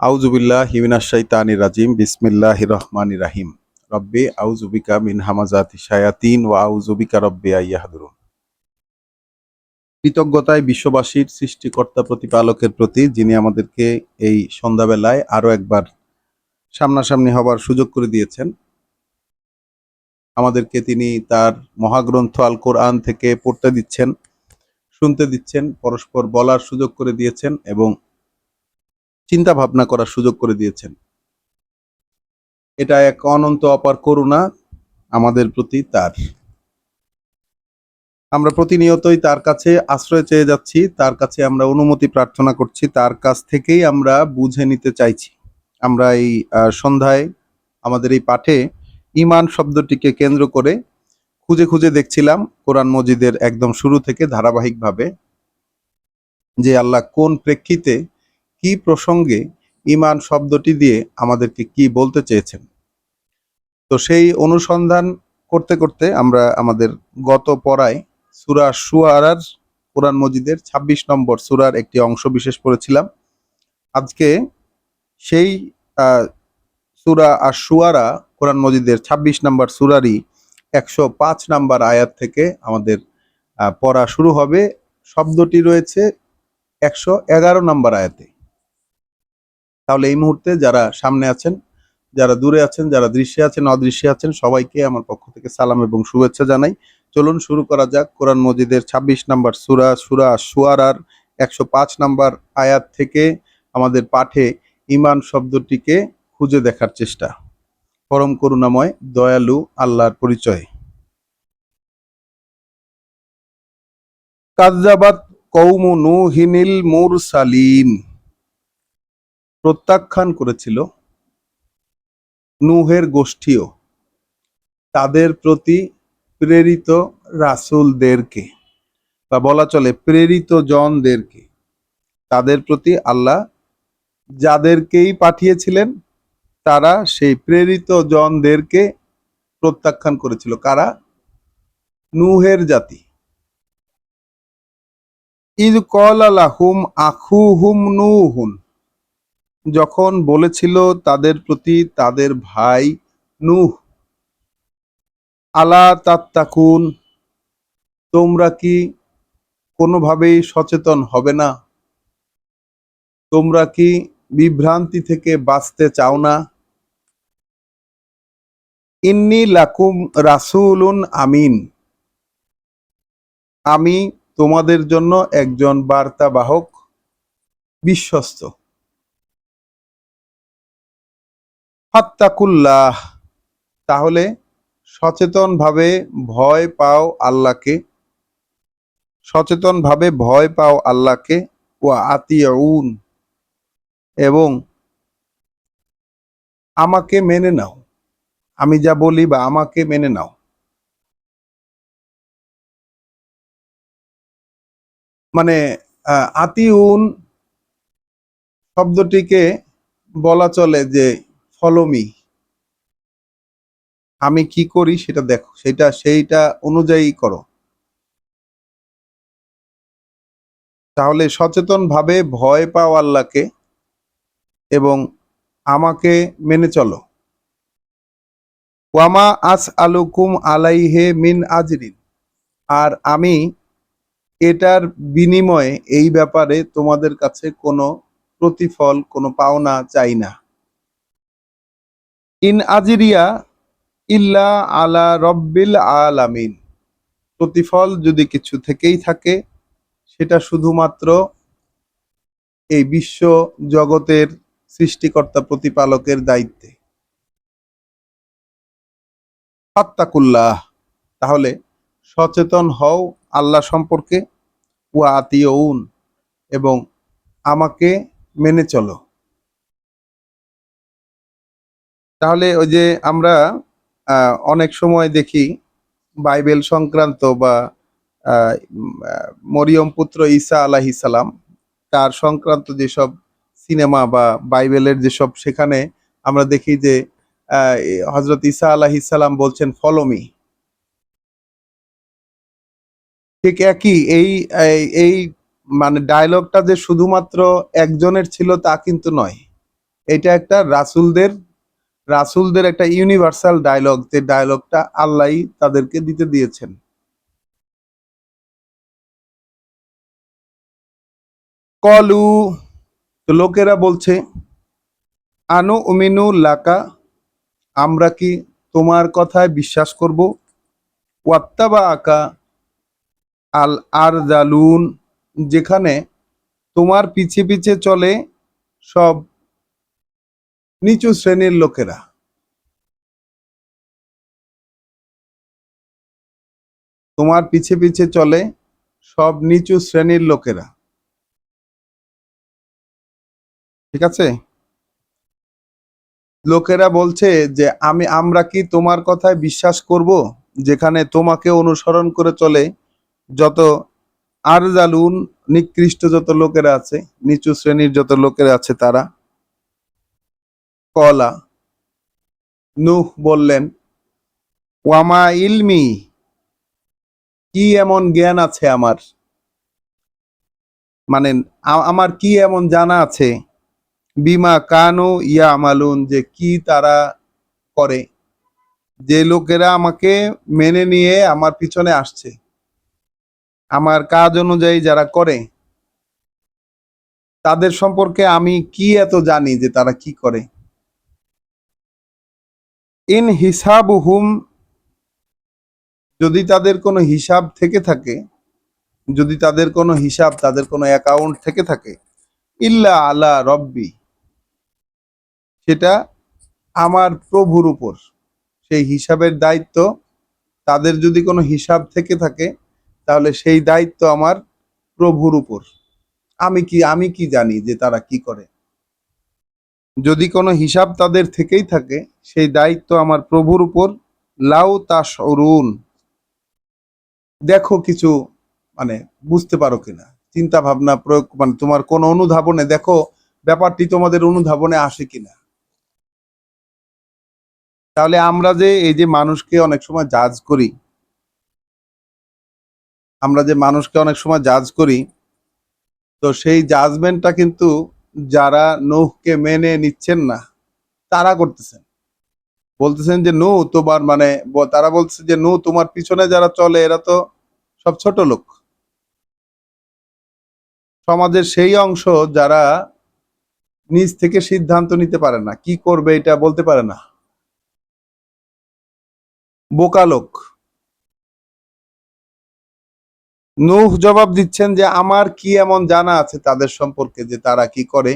আউযুবিল্লাহি মিনাশ শাইতানির রাজিম বিসমিল্লাহির রহমানির রহিম রব্বি আউযু বিকা মিন হামাযাতিশ শায়াতিন ওয়া আউযু বিকা রব্বি আইয়াহদুরুন। কৃতজ্ঞতায় বিশ্ববাসীর সৃষ্টিকর্তা প্রতিপালকের প্রতি, যিনি আমাদেরকে এই সন্ধ্যাবেলায় আরো একবার সামনাসামনি হবার সুযোগ করে দিয়েছেন। আমাদেরকে তিনি তার মহাগ্রন্থ আল কোরআন থেকে পড়তে দিচ্ছেন, শুনতে দিচ্ছেন, পরস্পর বলার সুযোগ করে দিয়েছেন এবং চিন্তা ভাবনা করার সুযোগ করে দিয়েছেন। এটা এক অনন্ত অপার করুণা আমাদের প্রতি তার। আমরা প্রতিনিয়তই তার কাছে আশ্রয় চেয়ে যাচ্ছি, তার কাছে আমরা অনুমতি প্রার্থনা করছি, তার কাছ থেকেই আমরা বুঝে নিতে চাইছি। আমরা এই সন্ধ্যায় আমাদের এই পাঠে ঈমান শব্দটিকে কেন্দ্র করে খুঁজে খুঁজে দেখছিলাম কোরআন মজিদের একদম শুরু থেকে ধারাবাহিকভাবে, যে আল্লাহ কোন প্রেক্ষিতে, কি প্রসঙ্গে ঈমান শব্দটি দিয়ে আমাদেরকে কি বলতে চেয়েছেন। তো সেই অনুসন্ধান করতে করতে আমরা আমাদের গত পড়ায় সূরা শুআরার, কোরআন মজিদের ২৬ নম্বর সূরার একটি অংশ বিশেষ পড়েছিলাম। আজকে সেই সূরা আশ-শুআরা, কোরআন মজিদের ২৬ নম্বর সূরারই ১০৫ নম্বর আয়াত থেকে আমাদের পড়া শুরু হবে। শব্দটি রয়েছে ১১১ নম্বর আয়াতে। তাহলে এই মুহূর্তে যারা সামনে আছেন, যারা দূরে আছেন, যারা দৃশ্যে আছেন, অদৃশ্যে আছেন, সবাইকে আমার পক্ষ থেকে সালাম এবং শুভেচ্ছা জানাই। চলুন শুরু করা যাক কোরআন মজিদের ২৬ নম্বর সূরা, সূরা আশ-শুআরার ১০৫ নম্বর আয়াত থেকে আমাদের পাঠে ঈমান শব্দটিকে খুঁজে দেখার চেষ্টা। পরম করুণাময় দয়ালু আল্লাহর পরিচয়। কাযযাবাত কওমু নূহিনিল মুরসালিন, প্রত্যাখ্যান করেছিল নূহের গোষ্ঠীও তাদের প্রতি প্রেরিত রাসূলদেরকে, বা বলা চলে প্রেরিত জনদেরকে। তাদের প্রতি আল্লাহ যাদেরকেই পাঠিয়েছিলেন তারা সেই প্রেরিত জনদেরকে প্রত্যাখ্যান করেছিল। কারা? নূহের জাতি। ইয ক্বালা লাহুম আখুহুম নূহুন, যখন বলেছিল তাদের প্রতি তাদের ভাই নূহ, আলা তাত্তাকুন, তোমরা কি কোনোভাবেই সচেতন হবে না? তোমরা কি বিভ্রান্তি থেকে বাঁচতে চাও না? ইন্নী লাকুম রাসূলুন আমিন, আমি তোমাদের জন্য একজন বার্তাবাহক, বিশ্বস্ত। ফাত্তাকুল্লাহ, তাহলে সচেতনভাবে ভয় পাও আল্লাহকে, সচেতনভাবে ভয় পাও আল্লাহকে। ওয়া আতিউন, এবং আমাকে মেনে নাও, আমি যা বলি বা আমাকে মেনে নাও। মানে আতিউন শব্দটিকে বলা চলে যে ফলো মি, আমি কি করি সেটা দেখো, সেইটা অনুযায়ী করো। তাহলে সচেতনভাবে ভয় পাও আল্লাহকে এবং আমাকে মেনে চলো। ওয়ামা আস আলুকুম আলাইহে মিন আজরিন, আর আমি এটার বিনিময়ে, এই ব্যাপারে তোমাদের কাছে কোনো প্রতিফল, কোনো পাওনা চাই না। ইন আজরিয়া ইল্লা আলা রব্বিল আলামিন, প্রতিফল যদি কিছু থেকেই থাকে সেটা শুধুমাত্র এই বিশ্ব জগতের সৃষ্টিকর্তা প্রতিপালকের দায়িত্বে। ফাত্তাকুল্লাহ, তাহলে সচেতন হও আল্লাহ সম্পর্কে। ওয়া আতিউন, এবং আমাকে মেনে চলো। তাহলে ওই যে আমরা অনেক সময় দেখি বাইবেল সংক্রান্ত বা মরিয়ম পুত্র ঈসা আলাইহিস সালাম, তার সংক্রান্ত যেসব সিনেমা বা বাইবেলের যেসব, সেখানে আমরা দেখি যে হযরত ঈসা আলাইহিস সালাম বলছেন ফলো মি। ঠিক একই এই এই মানে ডায়লগটা যে শুধুমাত্র একজনের ছিল তা কিন্তু নয়। এটা একটা রাসূলদের একটা ইউনিভার্সাল ডায়লগ, যে ডায়লগটা আল্লাহই তাদেরকে দিতে দিয়েছেন। কলু, তো লোকেরা বলছে, আনু উমিনু লাকা, আমরা কি তোমার কথায় বিশ্বাস করব, ওয়াত্তাবা আকা আল আরজালুন, যেখানে তোমার পিছে পিছে চলে সব নিচু শ্রেণীর লোকেরা। তোমার পিছে পিছে চলে সব নিচু শ্রেণীর লোকেরা। ঠিক আছে? লোকেরা বলছে যে আমরা কি তোমার কথায় বিশ্বাস করব, যেখানে তোমাকে অনুসরণ করে চলে যত আরজালুন, নিকৃষ্ট যত লোকেরা আছে, নিচু শ্রেণীর যত লোকেরা আছে তারা। কলা, নূহ বললেন, ওয়ামা ইলমি, কি এমন জ্ঞান আছে আমার, মানে আমার কি এমন জানা আছে, বিমা কানু ইয়া আমালুন, যে কি তারা করে, যে লোকেরা আমাকে মেনে নিয়ে আমার পিছনে আসছে, আমার কাজ অনুযায়ী যারা করে, তাদের সম্পর্কে আমি কি এত জানি যে তারা কি করে। ইন হিসাবুহুম, যদি তাদের কোনো হিসাব থেকে থাকে, যদি তাদের কোনো হিসাব, তাদের কোনো অ্যাকাউন্ট থেকে থাকে, ইল্লা আলা রব্বি, সেটা আমার প্রভুর উপর, সেই হিসাবের দায়িত্ব, তাদের যদি কোনো হিসাব থেকে থাকে তাহলে সেই দায়িত্ব আমার প্রভুর উপর। আমি কি জানি যে তারা কি করে। যদি কোনো হিসাব তাদের থেকেই থাকে, সেই দায়িত্ব আমার প্রভুর উপর। লাউ তাশউরুন, দেখো কিছু, মানে বুঝতে পারো কিনা, চিন্তা ভাবনা প্রয়োগ, মানে তোমার কোন অনুধাবনে দেখো ব্যাপারটি তোমাদের অনুধাবনে আসে কিনা। তাহলে আমরা যে এই যে মানুষকে অনেক সময় জাজ করি, আমরা যে মানুষকে অনেক সময় জাজ করি, তো সেই জাজমেন্টটা কিন্তু যারা নূহকে মেনে নিচ্ছেন না তারা করতেছেন। বলতেছেন যে নূহ তোমার, মানে তারা বলছে যে নূহ তোমার পিছনে যারা চলে এরা তো সব ছোট লোক, সমাজের সেই অংশ যারা নিজ থেকে সিদ্ধান্ত নিতে পারে না, কি করবে এটা বলতে পারে না, বোকা লোক। নূহ জবাব দিচ্ছেন যে আমার কি এমন জানা আছে তাদের সম্পর্কে যে তারা কি করে,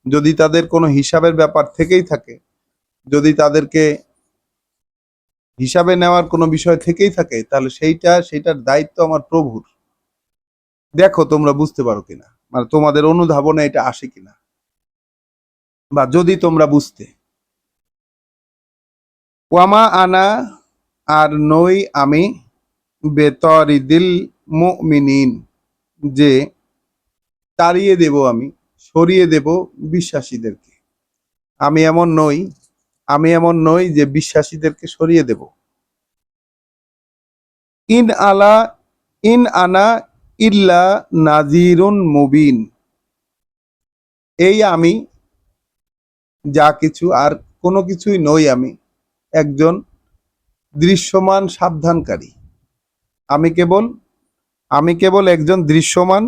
যদি তাদের কোনো হিসাবের ব্যাপার থেকেই থাকে, যদি তাদেরকে হিসাবে নেওয়ার কোনো বিষয় থেকেই থাকে, তাহলে সেইটার দায়িত্ব আমার প্রভুর। দেখো তোমরা বুঝতে পারো কিনা, মানে তোমাদের অনুধাবনে এটা আসে কিনা, বা যদি তোমরা বুঝতে। ওয়ামা আনা, আর নই আমি, বেতরিদিল মুমিনিন, যে তাড়িয়ে দেব আমি, সরিয়ে দেব বিশ্বাসীদেরকে। আমি এমন নই, আমি এমন নই যে বিশ্বাসীদেরকে সরিয়ে দেব। ইন আলা ইন আনা ইল্লা নাজিরুন মুবিন, এই আমি যা কিছু আর কোনো কিছুই নই, আমি একজন দৃশ্যমান সাবধানকারী। আমি কেবল আমি কেবল একজন দৃশ্যমান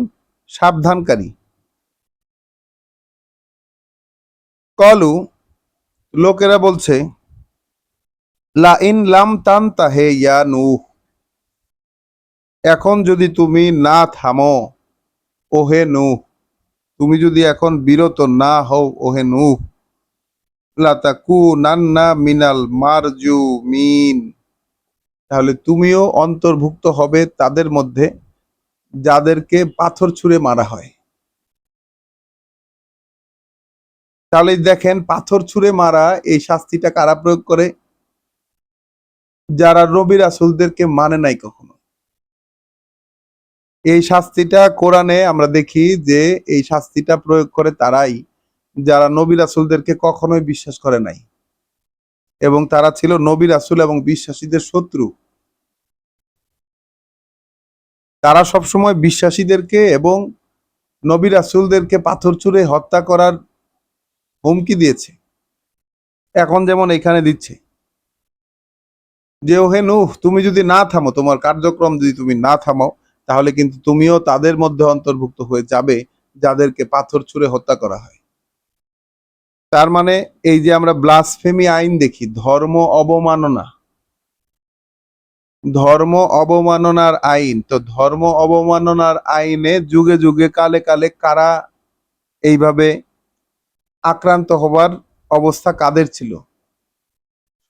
সাবধানকারী। কলু, লোকেরা বলছে, লা ইন লাম তানতাহে ইয়া নূহ, এখন যদি তুমি না থামো ওহে নূহ, তুমি যদি এখন বিরত না হও ওহে নূহ, লাতাকুনান্না মিনাল মারজুমিন, তাহলে তুমিও অন্তর্ভুক্ত হবে তাদের মধ্যে যাদেরকে পাথর ছুঁড়ে মারা হয়। তাহলে দেখেন, পাথর ছুঁড়ে মারা এই শাস্তিটা কারা প্রয়োগ করে, যারা নবী রাসূলদেরকে মানে নাই কখনো। এই শাস্তিটা কোরআনে আমরা দেখি যে এই শাস্তিটা প্রয়োগ করে তারাই যারা নবী রাসূলদেরকে কখনোই বিশ্বাস করে নাই, এবং তারা ছিল নবী রাসূল এবং বিশ্বাসীদের শত্রু। তারা সবসময় বিশ্বাসীদেরকে এবং নবী রাসূলদেরকে পাথর ছুঁড়ে হত্যা করার হুমকি দিয়েছে, এখন যেমন এখানে দিচ্ছে যে ওহে নূহ, তুমি যদি না থামো, তোমার কার্যক্রম যদি তুমি না থামো, তাহলে কিন্তু তুমিও তাদের মধ্যে অন্তর্ভুক্ত হয়ে যাবে যাদেরকে পাথর ছুঁড়ে হত্যা করা হয়। তার মানে এই যে আমরা ব্লাসফেমি আইন দেখি, ধর্ম অবমাননার আইন, তো ধর্ম অবমাননার আইনে যুগে যুগে কালে কালে কারা এইভাবে আক্রান্ত হবার অবস্থা কাদের ছিল?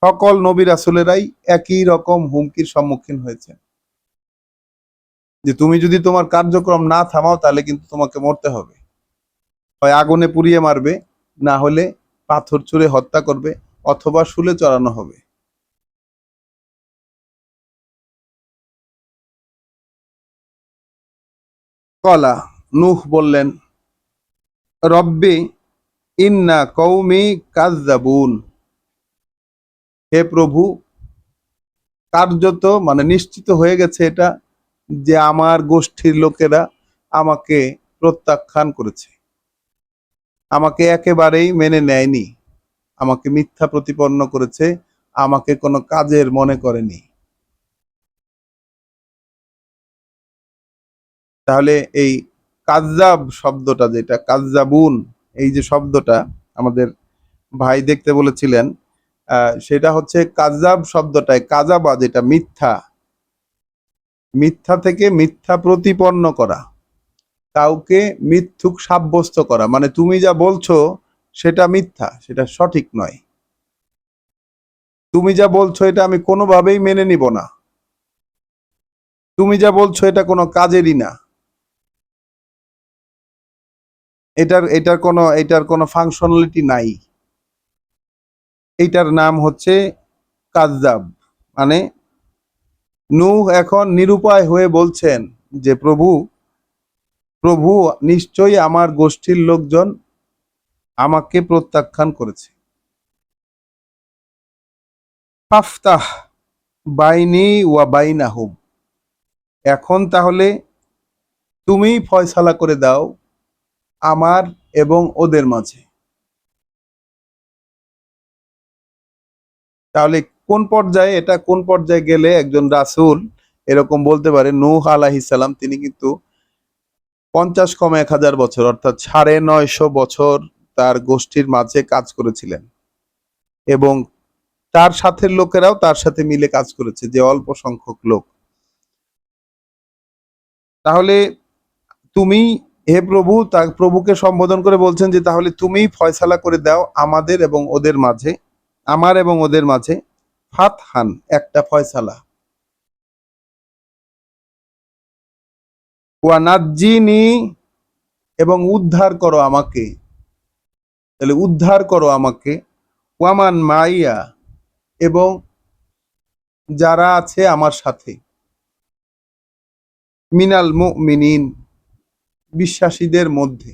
সকল নবী রাসূলেরাই একই রকম হুমকির সম্মুখীন হয়েছে যে তুমি যদি তোমার কার্যক্রম না থামাও তাহলে কিন্তু তোমাকে মরতে হবে, হয় আগুনে পুড়িয়ে মারবে, না হলে পাথর ছুঁড়ে হত্যা করবে, অথবা শুলে চড়ানো হবে। কলা, নূহ বললেন, রব্বি ইন্না কওমি কাযযাবুন, হে প্রভু, কার্যত মানে নিশ্চিত হয়ে গেছে এটা যে আমার গোষ্ঠীর লোকেরা আমাকে প্রত্যাখ্যান করেছে, আমাকে একেবারেই মেনে নেয়নি, আমাকে মিথ্যা প্রতিপন্ন করেছে, আমাকে কোনো কাজের মনে করেনি। তাহলে এই কাযযাব শব্দটা, যেটা কাযযাবুন, এই যে শব্দটা আমাদের ভাই দেখতে বলেছিলেন, সেটা হচ্ছে কাযযাব শব্দটায় কাযাবা, যেটা মিথ্যা, মিথ্যা থেকে মিথ্যা প্রতিপন্ন করা, কাউকে মিথ্যুক সাব্যস্ত করা, মানে তুমি যা বলছো সেটা মিথ্যা, সেটা সঠিক নয়, তুমি যা বলছো এটা আমি কোনোভাবেই মেনে নিব না, তুমি যা বলছো এটা কোনো কাজেরই না, এটার কোনো ফাংশনালিটি নাই। এইটার নাম হচ্ছে কাযযাব। মানে নূহ এখন নিরুপায় হয়ে বলছেন যে প্রভু, প্রভু নিশ্চয়ই আমার গোষ্ঠীর লোকজন আমাকে প্রত্যাখ্যান করেছে। ফাফতাহ বাইনি ওয়া বাইনাহুম, এখন তাহলে তুমিই ফয়সালা করে দাও আমার এবং ওদের মাঝে। তাহলে কোন পর্যায়ে গেলে একজন রাসূল এরকম বলতে পারে? নূহ আলাইহিস সালাম তিনি কিন্তু 50 কম 1000 বছর, অর্থাৎ 950 বছর তার গোষ্ঠীর মাঝে কাজ করেছিলেন, এবং তার সাথের লোকেরাও তার সাথে মিলে কাজ করেছে, যে অল্প সংখ্যক লোক। তাহলে তুমি, হে প্রভু, তার প্রভুকে সম্বোধন করে বলছেন যে তাহলে তুমিই ফয়সালা করে দাও আমাদের এবং ওদের মাঝে, আমার এবং ওদের মাঝে, ফাতহান, একটা ফয়সালা, ওয়া নাজ্জিনি, এবং উদ্ধার করো আমাকে, তাহলে উদ্ধার করো আমাকে, ওয়ামান মাইয়া, এবং যারা আছে আমার সাথে, মিনাল মুমিনিন, বিশ্বাসীদের মধ্যে,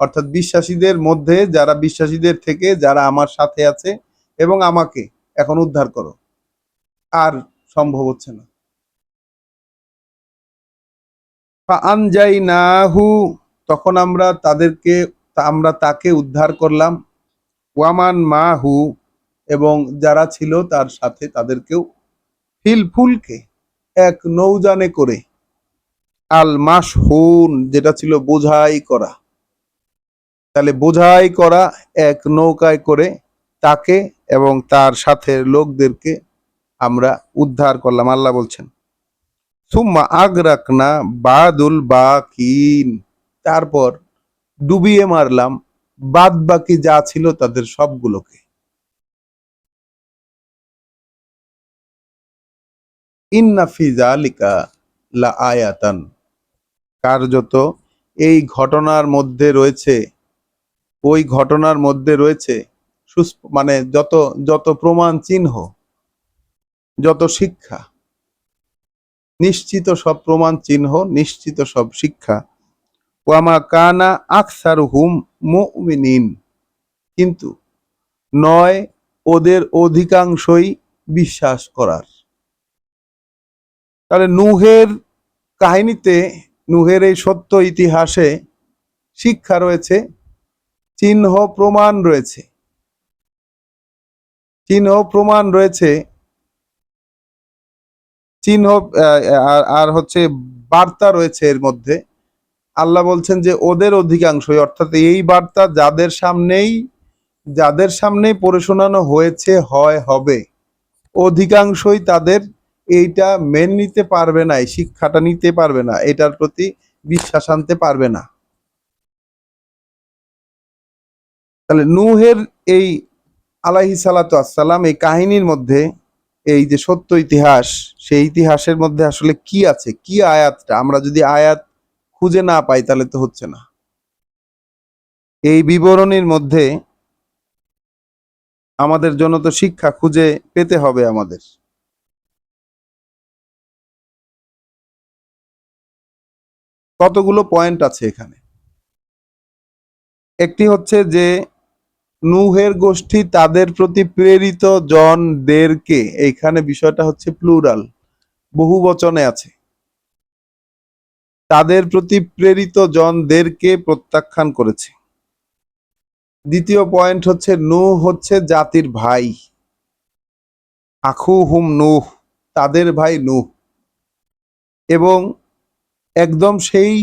অর্থাৎ বিশ্বাসীদের মধ্যে যারা, বিশ্বাসীদের থেকে যারা আমার সাথে আছে, এবং আমাকে এখন উদ্ধার করো। আর সম্ভব হচ্ছে না। ফাআনজাইনাহু, তখন আমরা তাকে উদ্ধার করলাম, ওয়ামান মাহু, এবং যারা ছিল তার সাথে তাদেরকেও, ফিল ফুলকে, এক নৌযানে করে, আল মাশহুন, যেটা ছিল বোঝাই করা, তাহলে বোঝাই করা এক নৌকায় করে তাকে এবং তার সাথে লোকদেরকে আমরা উদ্ধার করলাম। আল্লাহ বলছেন, সুম্মা আগরাকনা বাদুল বাকিন, তারপর ডুবিয়ে মারলাম বাদ বাকি যা ছিল তাদের সবগুলোকে। ইন্না ফি যালিকা লা আয়াতান, কার্যত এই ঘটনার মধ্যে রয়েছে, ওই ঘটনার মধ্যে রয়েছে মানে যত যত প্রমাণ চিহ্ন, যত শিক্ষা, নিশ্চিত সব প্রমাণ চিহ্ন, নিশ্চিত সব শিক্ষা। ওয়ামা কানা আকসারুহুম মুমিনিন, কিন্তু নয় ওদের অধিকাংশই বিশ্বাস করার। তাহলে নূহের কাহিনীতে, নূহের এই সত্য ইতিহাসে শিক্ষা রয়েছে চিহ্ন প্রমাণ রয়েছে, চিহ্ন প্রমাণ রয়েছে, চিহ্ন আর হচ্ছে বার্তা রয়েছে এর মধ্যে। আল্লাহ বলছেন যে ওদের অধিকাংশই, অর্থাৎ এই বার্তা যাদের সামনেই পড়ে শোনানো হয়েছে, হবে, অধিকাংশই তাদের এইটা মেনে নিতে পারবে না, এই শিক্ষাটা নিতে পারবে না, এটার প্রতি বিশ্বাস আনতে পারবে না। তাহলে নূহের এই আলাইহিস সালাতু আসসালাম এই কাহিনীর মধ্যে এই যে সত্য ইতিহাস, সেই ইতিহাসের মধ্যে আসলে কি আছে, কি আয়াতটা আমরা যদি আয়াত খুঁজে না পাই তাহলে তো হচ্ছে না। এই বিবরণীর মধ্যে আমাদের জন্য তো শিক্ষা খুঁজে পেতে হবে আমাদের। কতগুলো পয়েন্ট আছে এখানে। একটি হচ্ছে যে নূহের গোষ্ঠী তাদের প্রতি প্রেরিত জনদেরকে, এইখানে বিষয়টা হচ্ছে প্লুরাল, বহু বচনে আছে, তাদের প্রতি প্রেরিত জনদেরকে প্রত্যাখ্যান করেছে। দ্বিতীয় পয়েন্ট হচ্ছে নূহ হচ্ছে জাতির ভাই, আখু হুম নূহ, তাদের ভাই নূহ, এবং একদম সেই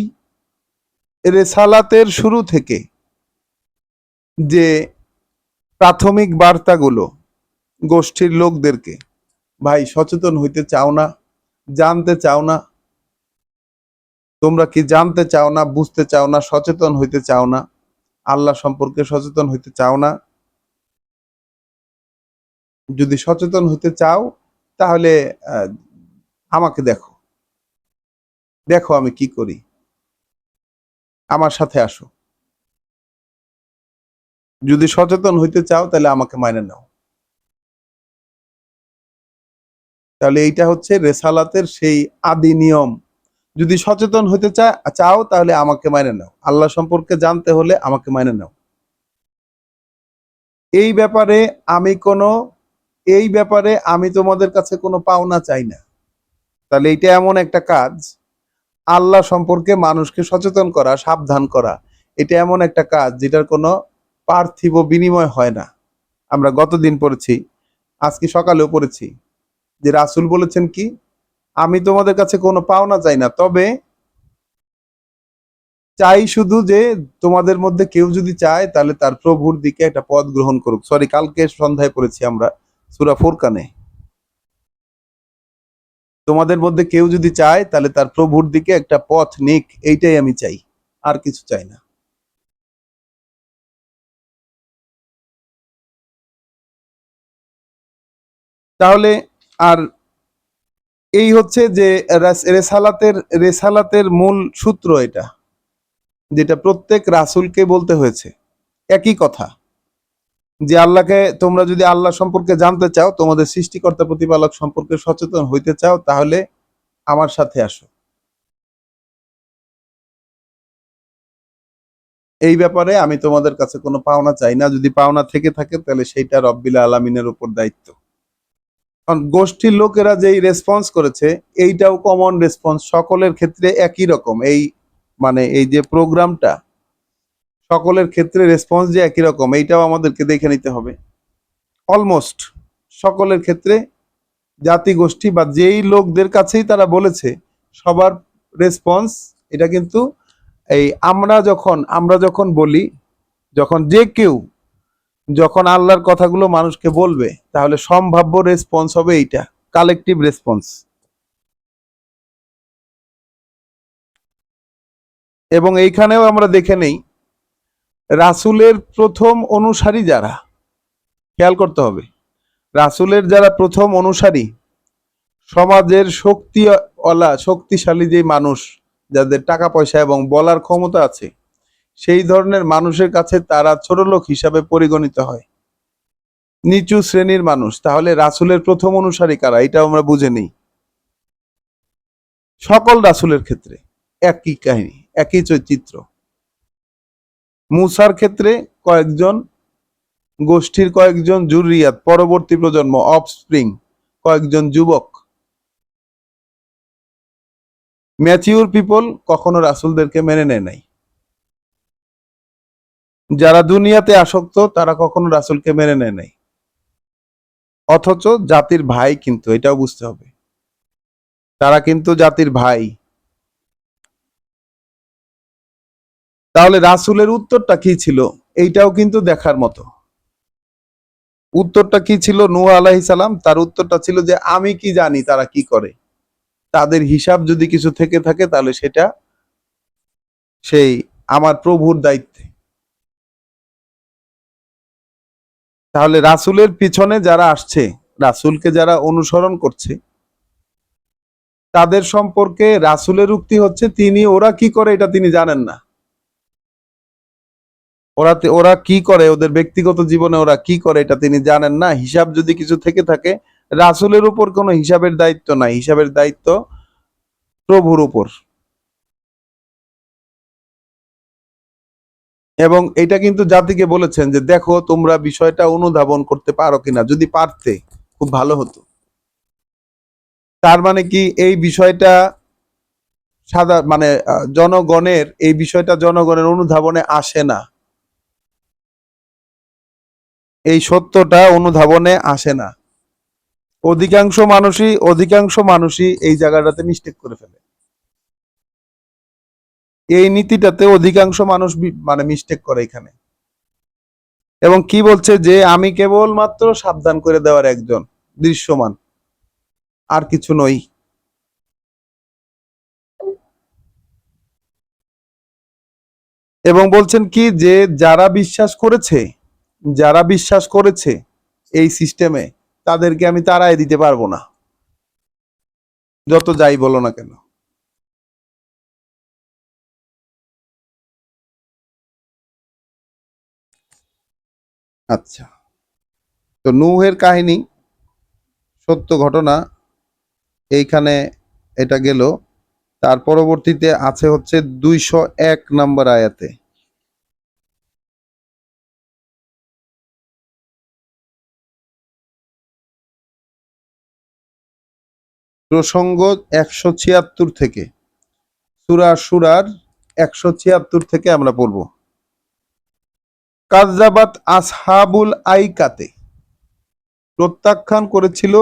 রেসালাতের শুরু থেকে যে প্রাথমিক বার্তাগুলো গোষ্ঠীর লোকদেরকে, ভাই সচেতন হইতে চাও না, জানতে চাও না, তোমরা কি জানতে চাও না, বুঝতে চাও না, সচেতন হইতে চাও না, আল্লাহ সম্পর্কে সচেতন হইতে চাও না? যদি সচেতন হতে চাও তাহলে আহ, আমাকে দেখো, দেখো আমি কি করি, আমার সাথে আসো। যদি সচেতন হইতে চাও তাহলে আমাকে মাইনে নাও। তাহলে এইটা হচ্ছে রেসালাতের সেই আদি নিয়ম। যদি সচেতন হতে চাও তাহলে আমাকে মাইনে নাও, আল্লাহ সম্পর্কে জানতে হলে আমাকে মাইনে নাও। এই ব্যাপারে আমি কোনো এই ব্যাপারে আমি তোমাদের কাছে কোনো পাওনা চাই না। তাহলে এইটা এমন একটা কাজ, আল্লাহ সম্পর্কে মানুষকে সচেতন করা, সাবধান করা, এটা এমন একটা কাজ যেটার কোনো পার্থিব বিনিময় হয় না। আমরা গতদিন পড়েছি, আজকে সকালেও পড়েছি যে রাসূল বলেছেন কি, আমি তোমাদের কাছে কোনো পাওনা চাই না, তবে চাই শুধু যে তোমাদের মধ্যে কেউ যদি চায় তাহলে তার প্রভুর দিকে একটা পথ গ্রহণ করুক। সরি, কালকে সন্ধ্যায় পড়েছি আমরা সূরা ফুরকানে, তোমাদের মধ্যে কেউ যদি চায় তাহলে তার প্রভুর দিকে একটা পথ নিক, এইটাই আমি চাই, আর কিছু চাই না। তাহলে আর এই হচ্ছে যে রেসালাতের মূল সূত্র এটা, যেটা প্রত্যেক রাসূলকে বলতে হয়েছে একই কথা, যে আল্লাহকে তোমরা যদি আল্লাহ সম্পর্কে জানতে চাও, তোমাদের সৃষ্টিকর্তা প্রতিপালক সম্পর্কে সচেতন হইতে চাও, তাহলে আমার সাথে আসো। এই ব্যাপারে আমি তোমাদের কাছে কোনো পাওনা চাই না, যদি পাওনা থেকে থাকে তাহলে সেইটা রব্বিল আলামিনের উপর দায়িত্ব। কারণ গোষ্ঠীর লোকেরা যেই রেসপন্স করেছে, এইটাও কমন রেসপন্স, সকলের ক্ষেত্রে একই রকম। এই মানে এই যে প্রোগ্রামটা, সকলের ক্ষেত্রে রেসপন্স যে একই রকম, এইটাও আমাদেরকে দেখে নিতে হবে। অলমোস্ট সকলের ক্ষেত্রে জাতিগোষ্ঠী বা যেই লোকদের কাছেই তারা বলেছে, সবার রেসপন্স এটা কিন্তু এই আমরা যখন বলি, যখন যে কেউ যখন আল্লাহর কথাগুলো মানুষকে বলবে, তাহলে সম্ভাব্য রেসপন্স হবে এইটা, কালেকটিভ রেসপন্স। এবং এইখানেও আমরা দেখে নেই রাসূলের প্রথম অনুসারী যারা, খেয়াল করতে হবে, রাসূলের যারা প্রথম অনুসারী, সমাজের শক্তিশালী যে মানুষ, যাদের টাকা পয়সা এবং বলার ক্ষমতা আছে, সেই ধরনের মানুষের কাছে তারা ছোটলোক হিসাবে পরিগণিত হয়, নিচু শ্রেণীর মানুষ। তাহলে রাসূলের প্রথম অনুসারী কারা, এটা আমরা বুঝে নিই। সকল রাসূলের ক্ষেত্রে একই কাহিনী, একই চিত্র। মূসার ক্ষেত্রে কয়েকজন গোষ্ঠীর কয়েকজন জুরিয়াত, পরবর্তী প্রজন্ম, অফস্প্রিং, কয়েকজন যুবক, ম্যাচিউর পিপল কখনো রাসূলদেরকে মেনে নেয় নাই। যারা দুনিয়াতে আসক্ত তারা কখনো রাসূলকে মেনে নেয় নাই, অথচ জাতির ভাই, কিন্তু এটাও বুঝতে হবে তারা কিন্তু জাতির ভাই। তাহলে রাসূলের উত্তরটা কি ছিল, এইটাও কিন্তু দেখার মতো। উত্তরটা কি ছিল? নূহ আলাইহিস সালাম, তার উত্তরটা ছিল যে আমি কি জানি তারা কি করে, তাদের হিসাব যদি কিছু থেকে থাকে তাহলে সেটা সেই আমার প্রভুর দায়িত্বে। তাহলে রাসূলের পিছনে যারা আসছে, রাসূলকে যারা অনুসরণ করছে, তাদের সম্পর্কে রাসূলের উক্তি হচ্ছে ওরা কি করে এটা তিনি জানেন না। ওরা কি করে, ওদের ব্যক্তিগত জীবনে ওরা কি করে এটা তিনি জানেন না। হিসাব যদি কিছু থেকে থাকে, রাসূলের উপর কোনো হিসাবের দায়িত্ব নাই, হিসাবের দায়িত্ব প্রভুর উপর। এবং এটা কিন্তু জাতিকে বলেছেন যে দেখো তোমরা বিষয়টা অনুধাবন করতে পারো কিনা, যদি পারতে খুব ভালো হতো। তার মানে কি এই বিষয়টা জনগণের, এই বিষয়টা জনগণের অনুধাবনে আসে না, এই সত্যটা অনুধাবনে আসে না। অধিকাংশ মানুষই এই জায়গাটাতে মিস্টেক করে ফেলে, এই নীতিটাতে অধিকাংশ মানুষ মিস্টেক করে এখানে। এবং কি বলছে যে আমি কেবল মাত্র সাবধান করে দেওয়ার একজন, দৃশ্যমান, আর কিছু নই। এবং বলছেন কি যে যারা বিশ্বাস করেছে এই সিস্টেমে, তাদেরকে আমি তাড়াই দিতে পারবো না, যত যাই বলো না কেন। আচ্ছা, তো নূহের কাহিনী সত্য ঘটনা, এইখানে এটা গেল। তার পরবর্তীতে আছে হচ্ছে 201 নম্বর আয়াতে, প্রসঙ্গ 176 থেকে, সূরা শুরার 176 থেকে আমরা পড়ব। কাযযাবাত আসহাবুল আইকাতে, প্রত্যাখ্যান করেছিল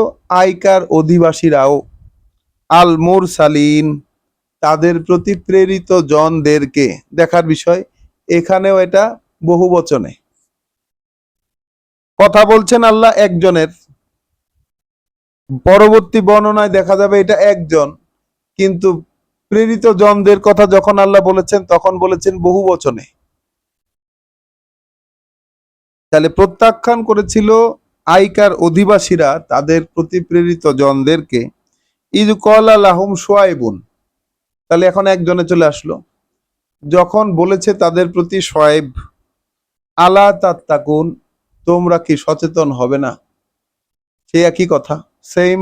আইকার অধিবাসীরাও, আল মুরসালিন, তাদের প্রতি প্রেরিত জনদেরকে। দেখার বিষয়, এখানেও এটা বহু বচনে কথা বলছেন আল্লাহ একজনের, পরবর্তী বর্ণনায় দেখা যাবে এটা একজন, কিন্তু প্রেরিত জনদের কথা যখন আল্লাহ বলেছেন তখন বলেছেন বহু বচনে। তাহলে প্রত্যাখ্যান করেছিল আইকার অধিবাসীরা তাদের প্রতি প্রেরিত জনদেরকে, ইদ কলা লাহুম শুআয়বুন, তাহলে এখন একজনে চলে আসলো, যখন বলেছে তাদের প্রতি শুআয়ব, আলা তাত্তাকুন, তোমরা কি সচেতন হবে না। সে একই কথা, সেম,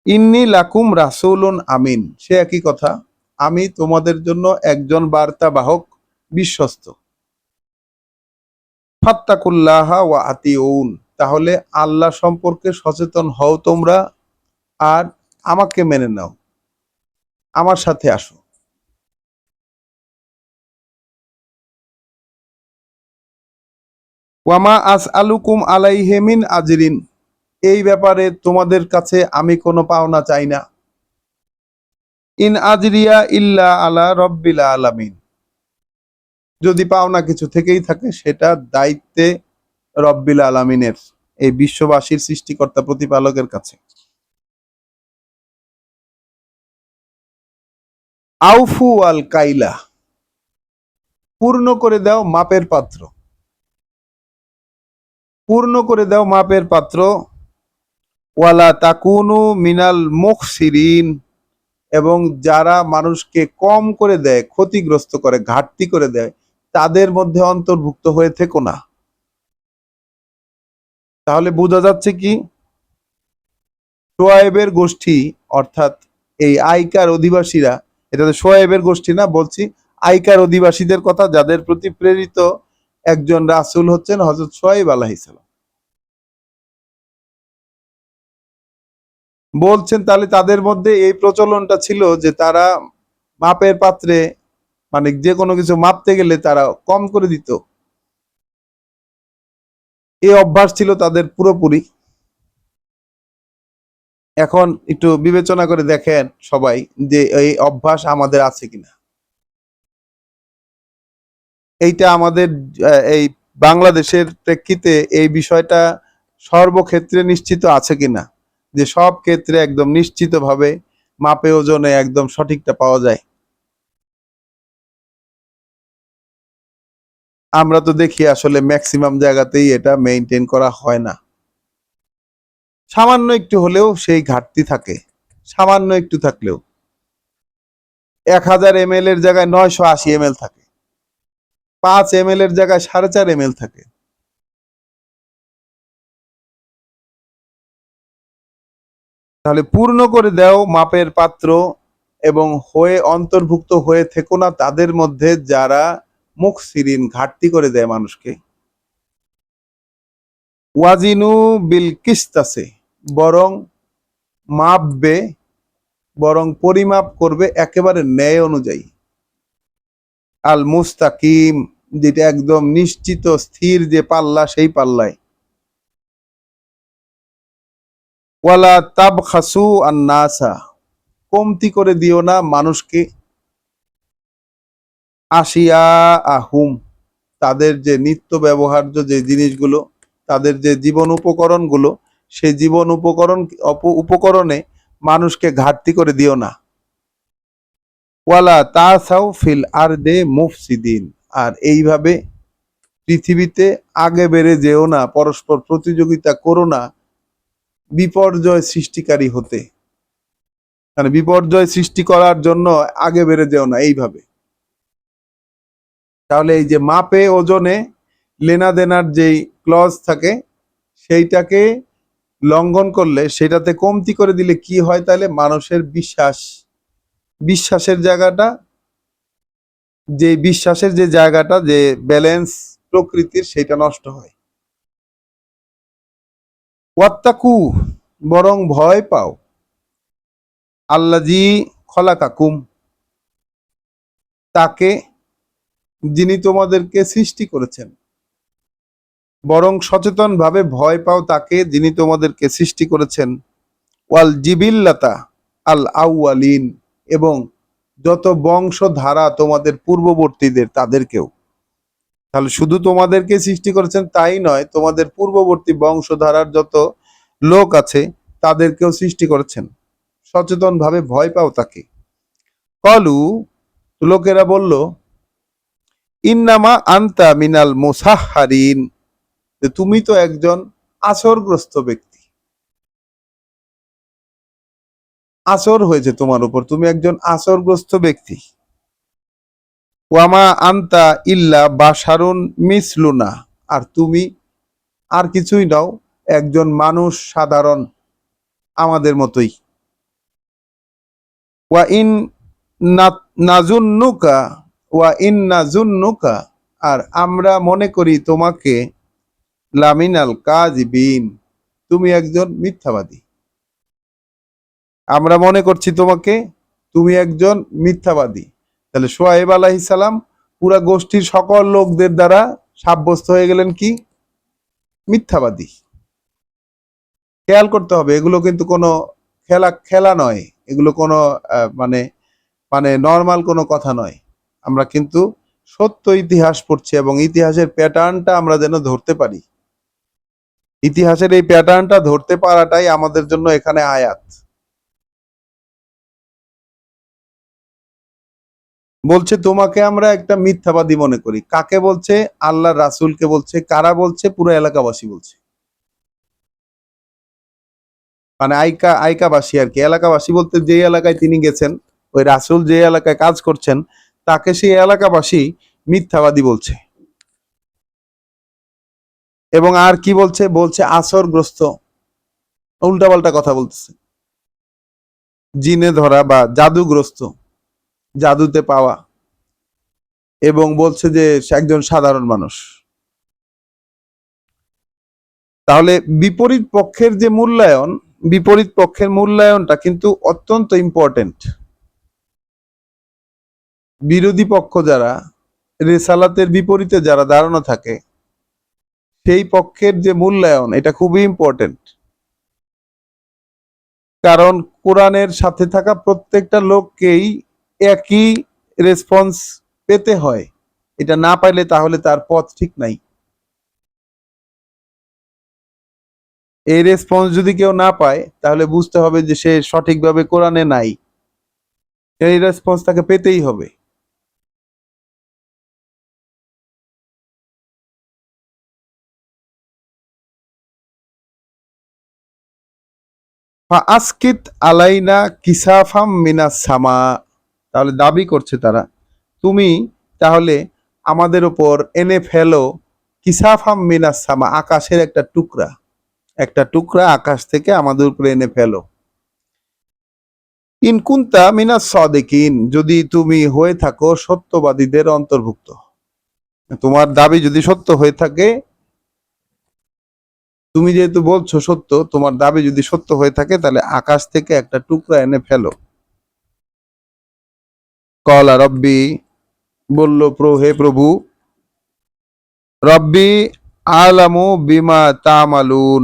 ইন্নী লাকুম রাসূলুন আমিন, সে একই কথা, আমি তোমাদের জন্য একজন বার্তা বাহক, বিশ্বস্ত। ফাত্তাকুল্লাহা ওয়া আতিউন, তাহলে আল্লাহ সম্পর্কে সচেতন হও তোমরা, আর আমাকে মেনে নাও, আমার সাথে আসো। ওয়ামা আসআলুকুম আলাইহি মিন আজরিন, এই ব্যাপারে তোমাদের কাছে আমি কোনো পাওনা চাই না। ইন আজরিয়া ইল্লা আলা রব্বিল আলামিন, যদি পাওনা কিছু থেকেই থাকে সেটা দায়িত্বে রব্বিল আলামিনের, এই বিশ্ববাসীর সৃষ্টিকর্তা প্রতিপালকের কাছে। আউফু আল কাইলা, পূর্ণ করে দাও মাপের পাত্র, পূর্ণ করে দাও মাপের পাত্র। ওয়ালা তাকুনু মিনাল মুখসিরিন, এবং যারা মানুষকে কম করে দেয়, ক্ষতিগ্রস্ত করে, ঘাটতি করে দেয়, তাদের মধ্যে অন্তর্ভুক্ত হয়ে থেকো না। তাহলে বোঝা যাচ্ছে কি, শোয়েবের গোষ্ঠী, অর্থাৎ এই আইকার অধিবাসীরা, এটা তো শোয়েবের গোষ্ঠী না, বলছি আইকার অধিবাসীদের কথা, যাদের প্রতি প্রেরিত একজন রাসূল হচ্ছেন হযরত শোয়েব আলাইহিস সালাম। বলছেন তাহলে তাদের মধ্যে এই প্রচলনটা ছিল যে তারা মাপের পাত্রে মানে যে কোনো কিছু মাপতে গেলে তারা কম করে দিত। এই অভ্যাস ছিল তাদের পুরোপুরি। এখন একটু বিবেচনা করে দেখেন সবাই যে এই অভ্যাস আমাদের আছে কিনা। এইটা আমাদের এই বাংলাদেশের প্রেক্ষিতে এই বিষয়টা সর্বক্ষেত্রে নিশ্চিত আছে কিনা, যে সব ক্ষেত্রে একদম নিশ্চিতভাবে মাপে ওজনে একদম সঠিকটা পাওয়া যায়। আমরা তো দেখি আসলে ম্যাক্সিমাম জায়গাতেই এটা মেইনটেইন করা হয় না। সামান্য একটু হলেও সেই ঘাটতি থাকে, সামান্য একটু থাকলেও। 1000 ml এর জায়গায় 980 ml থাকে, 5 ml এর জায়গায় 4.5 ml থাকে। তাহলে পূর্ণ করে দাও মাপের পাত্র এবং হয়ে অন্তর্ভুক্ত হয়ে থেকো না তাদের মধ্যে যারা মুখসিরিন ঘাটতি করে দেয় মানুষকে। ওয়াজিনু বিল কিস্তাসে, বরং মাপবে, বরং পরিমাপ করবে একেবারে ন্যায় অনুযায়ী। আল মুস্তাকিম, যেটা একদম নিশ্চিত স্থির যে পাল্লা, সেই পাল্লায়। ওয়ালা তাবখাসু আন-নাসা, কমতি করে দিও না মানুষকে। আশিয়া আহুম, তাদের যে নিত্য ব্যবহার্য যে জিনিসগুলো, তাদের যে জীবন উপকরণগুলো, সেই জীবন উপকরণে মানুষকে ঘাটতি করে দিও না। ওয়ালা তাসাউ ফিল আরদে মুফসিদিন, আর এইভাবে পৃথিবীতে আগে বেড়ে যেও না, পরস্পর প্রতিযোগিতা করো না বিপর্যয় সৃষ্টিকারী হতে। মানে বিপর্যয় সৃষ্টি করার জন্য আগে বেড়ে যেও না এইভাবে। তাহলে এই যে মাপে ওজনে লেনা দেনার যেই ক্লজ থাকে, সেইটাকে লঙ্ঘন করলে, সেটাতে কমতি করে দিলে কি হয়, তাহলে মানুষের বিশ্বাসের জায়গাটা, যে বিশ্বাসের যে জায়গাটা, যে ব্যালেন্স প্রকৃতির, সেটা নষ্ট হয়। ওয়াত্তাকু, বরং ভয় পাও, আল্লাজি খলাকাকুম, তাকে যিনি তোমাদেরকে সৃষ্টি করেছেন। বরং সচেতন ভাবে ভয় পাও তাকে যিনি তোমাদেরকে সৃষ্টি করেছেন। ওয়াল জিবিল্লাতা আল আউয়ালিন, এবং যত বংশধারা তোমাদের পূর্ববর্তীদের তাদেরকেও। তাহলে শুধু তোমাদেরকে সৃষ্টি করেছেন তাই নয়, তোমাদের পূর্ববর্তী বংশধারার যত লোক আছে তাদেরকেও সৃষ্টি করেছেন। সচেতন ভাবে ভয় পাও তাকে। কলু, লোকেরা বলল, ইন্নামা আনতা মিনাল মুসাহহারিন, তুমি তো একজন আসরগ্রস্ত ব্যক্তি, আসর হয়েছে তোমার উপর, তুমি একজন আসরগ্রস্ত ব্যক্তি। ওয়ামা আনতা ইল্লা বাশারুন মিসলুনা, আর তুমি আর কিছুই নাও, একজন মানুষ সাধারণ, আমাদের মতোই। ওয়া ইন নাজুন্নুকা, ওয়া ইন নাজুন্নুকা, আর আমরা মনে করি তোমাকে লামিনাল কাযিবিন, তুমি একজন মিথ্যাবাদী। আমরা মনে করছি তোমাকে তুমি একজন মিথ্যাবাদী। তাহলে শুআয়ব আলাইহিস সালাম পুরা গোষ্ঠীর সকল লোকদের দ্বারা সাব্যস্ত হয়ে গেলেন কি? মিথ্যাবাদী। খেয়াল করতে হবে, এগুলো কিন্তু কোনো খেলা খেলা নয়, এগুলো কোনো মানে মানে নর্মাল কোনো কথা নয়। আমরা কিন্তু সত্য ইতিহাস পড়ছি এবং ইতিহাসের প্যাটার্নটা আমরা যেন ধরতে পারি। ইতিহাসের এই প্যাটার্নটা ধরতে পারাটাই আমাদের জন্য এখানে আয়াত। বলছে তোমাকে আমরা একটা মিথ্যাবাদী মনে করি। কাকে বলছে? আল্লাহ রাসূলকে বলছে। কারা বলছে? পুরো এলাকাবাসী বলছে। মানে আইকাবাসী আর কি, এলাকাবাসী বলতে যে এলাকায় তিনি গেছেন, ওই রাসূল যে এলাকায় কাজ করছেন, তাকে সেই এলাকাবাসী মিথ্যাবাদী বলছে। এবং আর কি বলছে? বলছে আসরগ্রস্ত, উল্টাপাল্টা কথা বলতেছে, জিনে ধরা বা জাদুগ্রস্ত, জাদুতে পাওয়া, এবং বলছে যে সে একজন সাধারণ মানুষ। তাহলে বিপরীত পক্ষের যে মূল্যায়ন, বিপরীত পক্ষের মূল্যায়নটা কিন্তু অত্যন্ত ইম্পর্টেন্ট। বিরোধী পক্ষ যারা, রেসালাতের বিপরীতে যারা দাঁড়ানো থাকে, সেই পক্ষের যে মূল্যায়ন, এটা খুবই ইম্পর্টেন্ট। কারণ কোরআনের সাথে থাকা প্রত্যেকটা লোককেই একই রেসপন্স পেতে হয়। এটা না পাইলে তাহলে তার পথ ঠিক নাই। এই রেসপন্স যদি কেউ না পায়, তাহলে বুঝতে হবে যে সে সঠিকভাবে কোরআনে নাই। এই রেসপন্স তাকে পেতেই হবে। আসকিত আলাইনা কিসাফাম মিনাস সামা, তাহলে দাবি করছে তারা, তুমি তাহলে আমাদের উপর এনে ফেলো কিসাফাম মিনাস সামা, আকাশের একটা টুকরা, একটা টুকরা আকাশ থেকে আমাদের উপরে এনে ফেলো। ইনকুন্তা মিনাস সদিকিন, যদি তুমি হয়ে থাকো সত্যবাদীদের অন্তর্ভুক্ত। তোমার দাবি যদি সত্য হয়ে থাকে, তুমি যেহেতু বলছো সত্য, তোমার দাবি যদি সত্য হয়ে থাকে, তাহলে আকাশ থেকে একটা টুকরা এনে ফেলো। কলা রব্বি, বলল হে প্রভু, রব্বি আলামু বিমা তামালুন,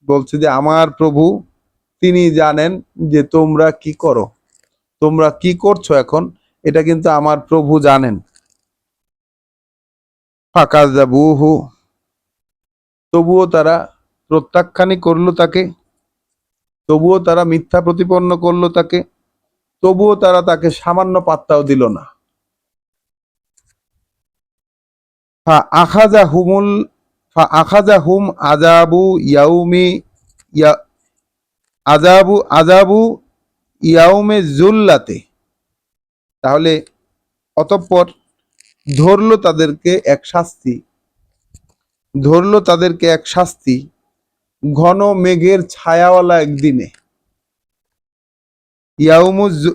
বলছে যে আমার প্রভু তিনি জানেন যে তোমরা কি করো, তোমরা কি করছো এখন, এটা কিন্তু আমার প্রভু জানেন। ফাকাযাবুহু, তবুও তারা প্রত্যাখ্যানই করলো তাকে, তবুও তারা মিথ্যা প্রতিপন্ন করলো তাকে, তবুও তারা তাকে সামান্য পাত্তাও দিল না। ফা আখাজা হুমুল ফা আখাজা হুম আজাবু ইয়াউমি ইয়া আজাবু ইয়াউমে জুল্লাতে, তাহলে অতঃপর ধরলো তাদেরকে এক শাস্তি, ধরলো তাদেরকে এক শাস্তি ঘন মেঘের ছায়াওয়ালা একদিনে।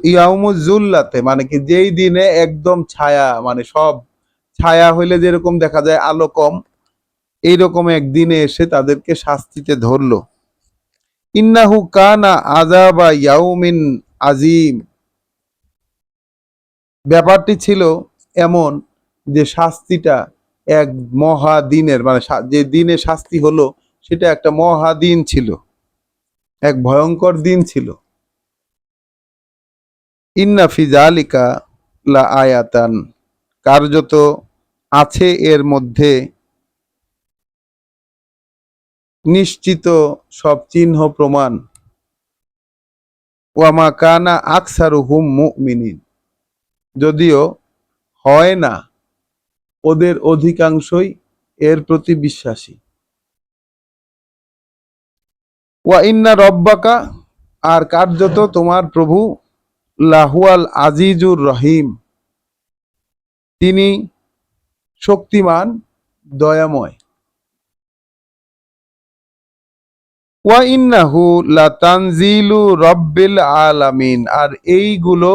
ইয়াউমুজুল্লাতে মানে কি, যেই দিনে একদম ছায়া, মানে সব ছায়া হইলে যেরকম দেখা যায় আলো কম, এইরকম একদিনে এসে তাদেরকে শাস্তিতে ধরলো। ইন্নাহু কানা আযাবা ইয়াউমিন আজিম, ব্যাপারটি ছিল এমন যে শাস্তিটা এক মহাদিনের, মানে যে দিনে শাস্তি হলো সেটা একটা মহাদিন ছিল, এক ভয়ঙ্কর দিন ছিল। ইন্না ফি যালিকা লা আয়াতান, কার্যত আছে এর মধ্যে নিশ্চিত সব চিহ্ন প্রমাণ। ওয়ামা কানা আকসারুহুম মুমিনিন, যদিও হয় না ওদের অধিকাংশই এর প্রতি বিশ্বাসী। ওয়া ইন্না রব্বাকা, আর কার্যত তোমার প্রভু লাহুয়াল আজিজুর রহিম, তিনি শক্তিমান দয়াময়। ওয়া ইন্নাহু লাতানজিলু রব্বিল আলামিন, আর এইগুলো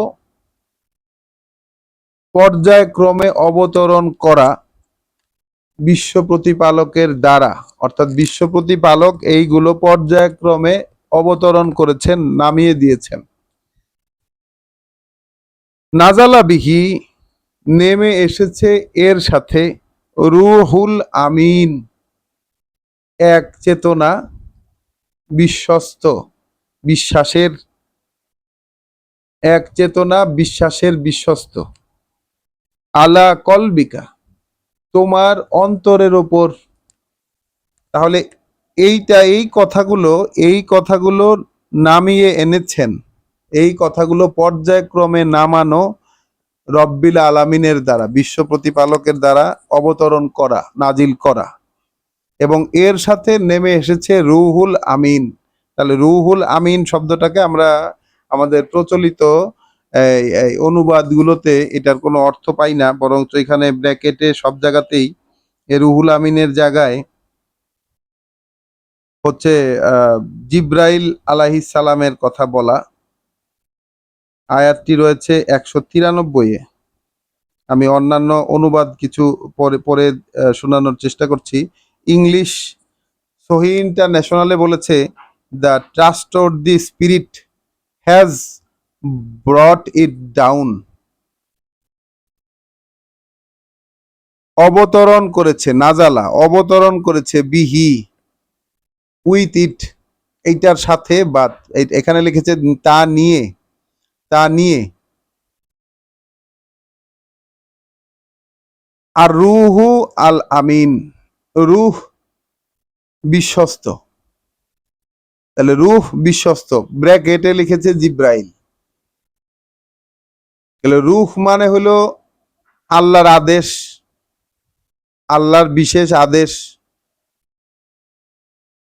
পর্যায়ক্রমে অবতরণ করা বিশ্ব প্রতিপালকের দ্বারা, অর্থাৎ বিশ্ব প্রতিপালক এইগুলো পর্যায়ক্রমে অবতরণ করেছেন, নামিয়ে দিয়েছেন। নাজালা বিহি, নেমে এসেছে এর সাথে, রুহুল আমিন, এক চেতনা বিশ্বস্ত, বিশ্বাসের, এক চেতনা বিশ্বাসের বিশ্বস্ত। আলা কলবিকা, তোমার অন্তরের ওপর। তাহলে এই কথাগুলো নামিয়ে এনেছেন, এই কথাগুলো পর্যায়ক্রমে নামানো রব্বিল আলামিনের দ্বারা, বিশ্ব প্রতিপালকের দ্বারা অবতরণ করা, নাজিল করা, এবং এর সাথে নেমে এসেছে রুহুল আমিন। তাহলে রুহুল আমিন শব্দটাকে আমরা আমাদের প্রচলিত এই অনুবাদগুলোতে এটার কোনো অর্থ পাই না, বরঞ্চ এখানে ব্র্যাকেটে সব জায়গাতেই এ রুহুল আমিনের জায়গায় হচ্ছে জিব্রাইল আলাইহিস সালামের কথা বলা। আয়াতটি রয়েছে 193-এ। আমি অন্যান্য অনুবাদ কিছু পরে পরে শোনানোর চেষ্টা করছি। ইংলিশ সহি ইন্টারন্যাশনালে বলেছে, the trust of the spirit has brought it down. অবতরণ করেছে, নাজালা অবতরণ করেছে, বিহি উইথ ইট এইটার সাথে, বা এখানে লিখেছে তা নিয়ে, তা নিয়ে। আর রুহু আল আমিন, রুহ বিশ্বস্ত, তাহলে রুহ বিশ্বস্ত, ব্র্যাকেটে লিখেছে জিব্রাইল। তাহলে রুহ মানে হলো আল্লাহর আদেশ, আল্লাহর বিশেষ আদেশ।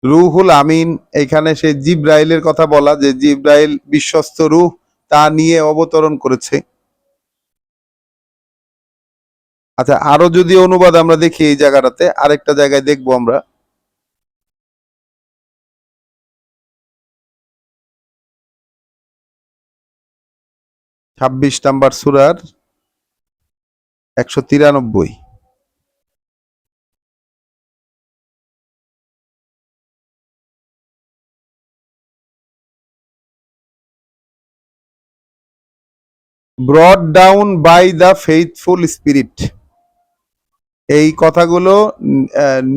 রুহুল আমিন, এখানে সে জিব্রাইলের কথা বলা, যে জিব্রাইল বিশ্বস্ত রুহ, তা নিয়ে অবতরণ করেছে। আচ্ছা, আরো যদি অনুবাদ আমরা দেখি এই জায়গাটাতে, আরেকটা জায়গায় দেখবো আমরা, 26 নম্বর সূরার 193। Brought down by the faithful spirit, এই কথাগুলো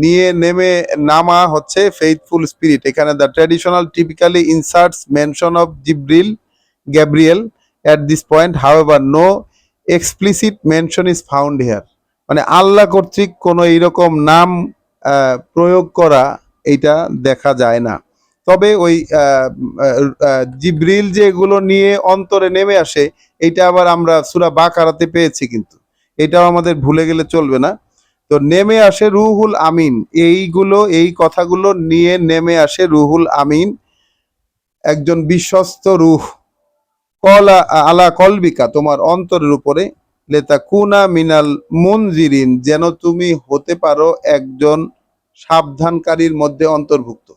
নিয়ে নেমে নামা হচ্ছে ফেইথফুল স্পিরিট। এখানে the traditional typically inserts mention of Jibril Gabriel at this point, however no explicit mention is found here. মানে আল্লাহ কর্তৃক কোনো এইরকম নাম প্রয়োগ করা এইটা দেখা যায় না। তবে ওই জিব্রিল যে এগুলো নিয়ে অন্তরে নেমে আসে, এইটা আবার আমরা সূরা বাকারাতে পেয়েছি, কিন্তু এটাও আমাদের ভুলে গেলে চলবে না। তো নেমে আসে রুহুল আমিন, এইগুলো এই কথাগুলো নিয়ে নেমে আসে রুহুল আমিন, একজন বিশ্বস্ত রুহ, কলা আলা কলবিকা, তোমার অন্তরের উপরে, লেতাকুনা মিনাল মুনজিরিন, যেন তুমি হতে পারো একজন সাবধানকারীর মধ্যে অন্তর্ভুক্ত,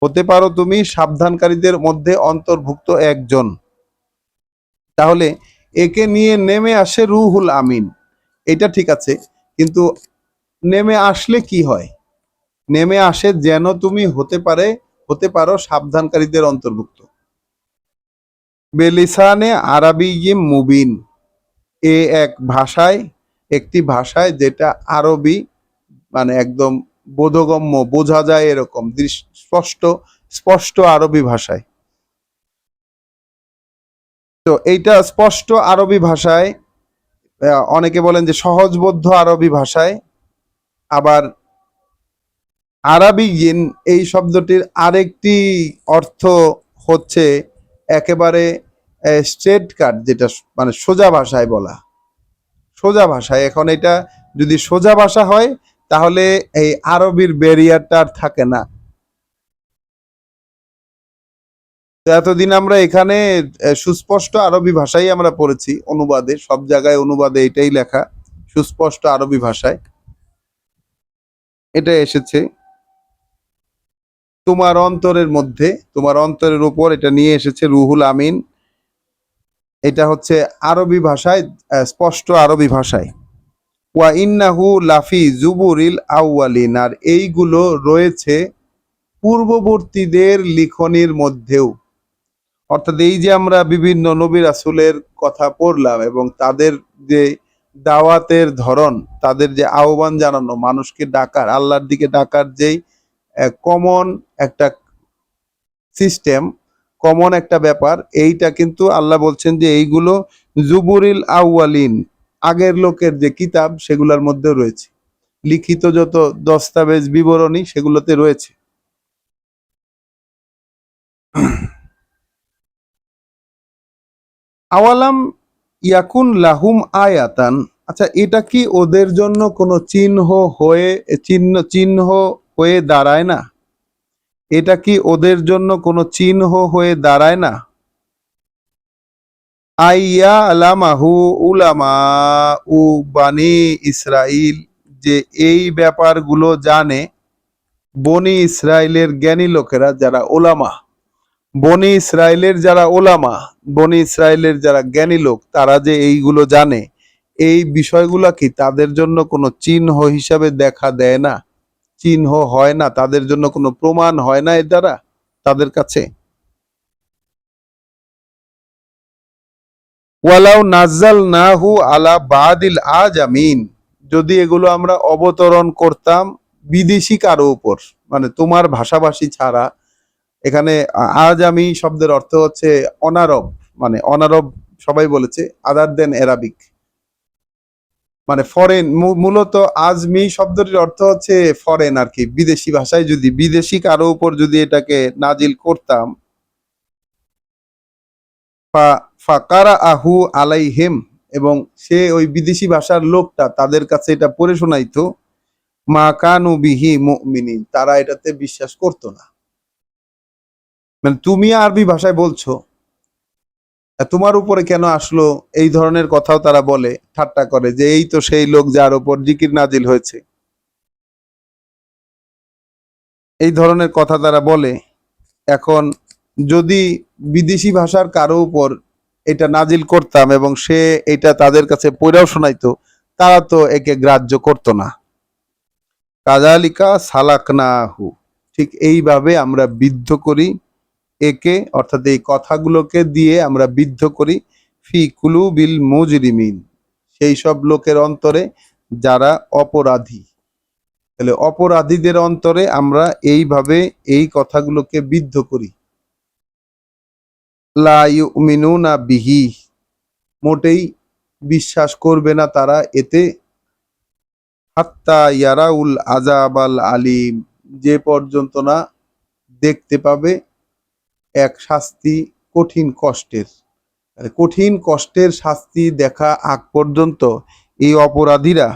হতে পারো তুমি সাবধানকারীদের মধ্যে অন্তর্ভুক্ত একজন। তাহলে একে নিয়ে নেমে আসে রুহুল আমিন, এটা ঠিক আছে, কিন্তু নেমে আসলে কি হয়? নেমে আসে যেন তুমি হতে পারো সাবধানকারীদের অন্তর্ভুক্ত। বেলিসানে আরাবিয়্যিম মুবিন, এ এক ভাষায়, একটি ভাষায় যেটা আরবি, মানে একদম বোধগম্য, বোঝা যায় এরকম, স্পষ্ট স্পষ্ট আরবি ভাষায়। তো এইটা স্পষ্ট আরবি ভাষায়, অনেকে বলেন যে সহজবোধ্য আরবি ভাষায়। আবার আরাবি ইন, এই শব্দটির আরেকটি অর্থ হচ্ছে একেবারে স্ট্রেট কাট, যেটা মানে সোজা ভাষায় বলা, সোজা ভাষায়। এখন এটা যদি সোজা ভাষা হয়, তাহলে এই আরবির ব্যারিয়ারটা আর থাকে না। তো এতদিন আমরা এখানে সুস্পষ্ট আরবি ভাষাই আমরা পড়েছি, অনুবাদে সব জায়গায় অনুবাদে এটাই লেখা, সুস্পষ্ট আরবি ভাষায় এটা এসেছে। তোমার অন্তরের মধ্যে, তোমার অন্তরের উপর এটা নিয়ে এসেছে রুহুল আমিন, এটা হচ্ছে আরবি ভাষায়, স্পষ্ট আরবি ভাষায়। ওয়া ইন্নাহু লাফি জুবুরিল আউয়ালিন, আর এইগুলো রয়েছে পূর্ববর্তীদের লিখনির মধ্যেও। অর্থাৎ এই যে আমরা বিভিন্ন নবী রাসূলের কথা পড়লাম, এবং তাদের যে দাওয়াতের ধরন, তাদের যে আহ্বান জানানো, মানুষকে ডাকার, আল্লাহর দিকে ডাকার যেই কমন একটা সিস্টেম, কমন একটা ব্যাপার, এইটা কিন্তু আল্লাহ বলছেন যে এইগুলো জুবুরিল আউয়ালিন, আগের লোকের যে কিতাব সেগুলোর মধ্যে রয়েছে, লিখিত যত দস্তাবেজ বিবরণী সেগুলোতে রয়েছে। আওয়ালাম ইয়াকুন লাহুম আয়াতান, আচ্ছা এটা কি ওদের জন্য কোনো চিহ্ন হয়ে দাঁড়ায় না? এটা কি ওদের জন্য কোনো চিহ্ন হয়ে দাঁড়ায় না? আইয়া আলামাহু উলামা উ বানি ইসরাইল, যে এই ব্যাপারগুলো জানে বনি ইসরায়েলের জ্ঞানী লোকেরা, যারা ওলামা, বনি ইসরায়েলের যারা ওলামা, বনি ইসরায়েলের যারা জ্ঞানী লোক, তারা যে এইগুলো জানে, এই বিষয়গুলো কি তাদের জন্য কোনো চিহ্ন হিসাবে দেখা দেয় না? চিহ্ন হয় না, তাদের জন্য কোনো প্রমাণ হয় না এর দ্বারা তাদের কাছে? ওয়ালাউ নাজ্জালনাহু আলা বাদিল আজামিন, যদি এগুলো আমরা অবতরণ করতাম বিদেশি কারো উপর, মানে তোমার ভাষাভাষী ছাড়া, এখানে আজ আমি শব্দের অর্থ হচ্ছে অনারব, মানে অনারব সবাই বলেছে, আদার দেন অ্যারাবিক, মানে ফরেন। মূলত আজমি শব্দটির অর্থ হচ্ছে ফরেন আর কি, বিদেশি ভাষায় যদি বিদেশি কারো উপর যদি এটাকে নাজিল করতাম, ফাকারা আহু আলাইহিম, এবং সে ওই বিদেশি ভাষার লোকটা তাদের কাছে এটা পড়ে শোনাইতো, মা কানু বিহি মুমিনিন, তারা এটাতে বিশ্বাস করতো না। মানে তুমি আরবি ভাষায় বলছো, তোমার উপরে কেন আসলো, এই ধরনের কথাও তারা বলে, ঠাট্টা করে যে এই তো সেই লোক যার উপর জিকির নাজিল হয়েছে, এই ধরনের কথা তারা বলে। এখন যদি বিদেশি ভাষার কারো উপর এটা নাজিল করতাম এবং সে এটা তাদের কাছে পড়াও শোনাইতো, তারা তো একে গ্রাহ্য করতো না। কাজালিকা সালাকনাহু, ঠিক এইভাবে আমরা বিদ্ধ করি একে, অর্থাৎ এই কথাগুলোকে দিয়ে আমরা বিদ্ধ করি ফি কুলুবিল মুজরিমিন, সেই সব লোকের অন্তরে যারা অপরাধী। তাহলে অপরাধীদের অন্তরে আমরা এইভাবে এই কথাগুলোকে বিদ্ধ করি। লা ইউমিনুনা বিহি, মোটেই বিশ্বাস করবে না তারা এতে, হাত্তা ইয়ারাউল আযাবাল আলিম, যে পর্যন্ত না দেখতে পাবে এক শাস্তি কঠিন কষ্টের। কঠিন কষ্টের শাস্তি দেখা আগ পর্যন্ত এই অপরাধীরা,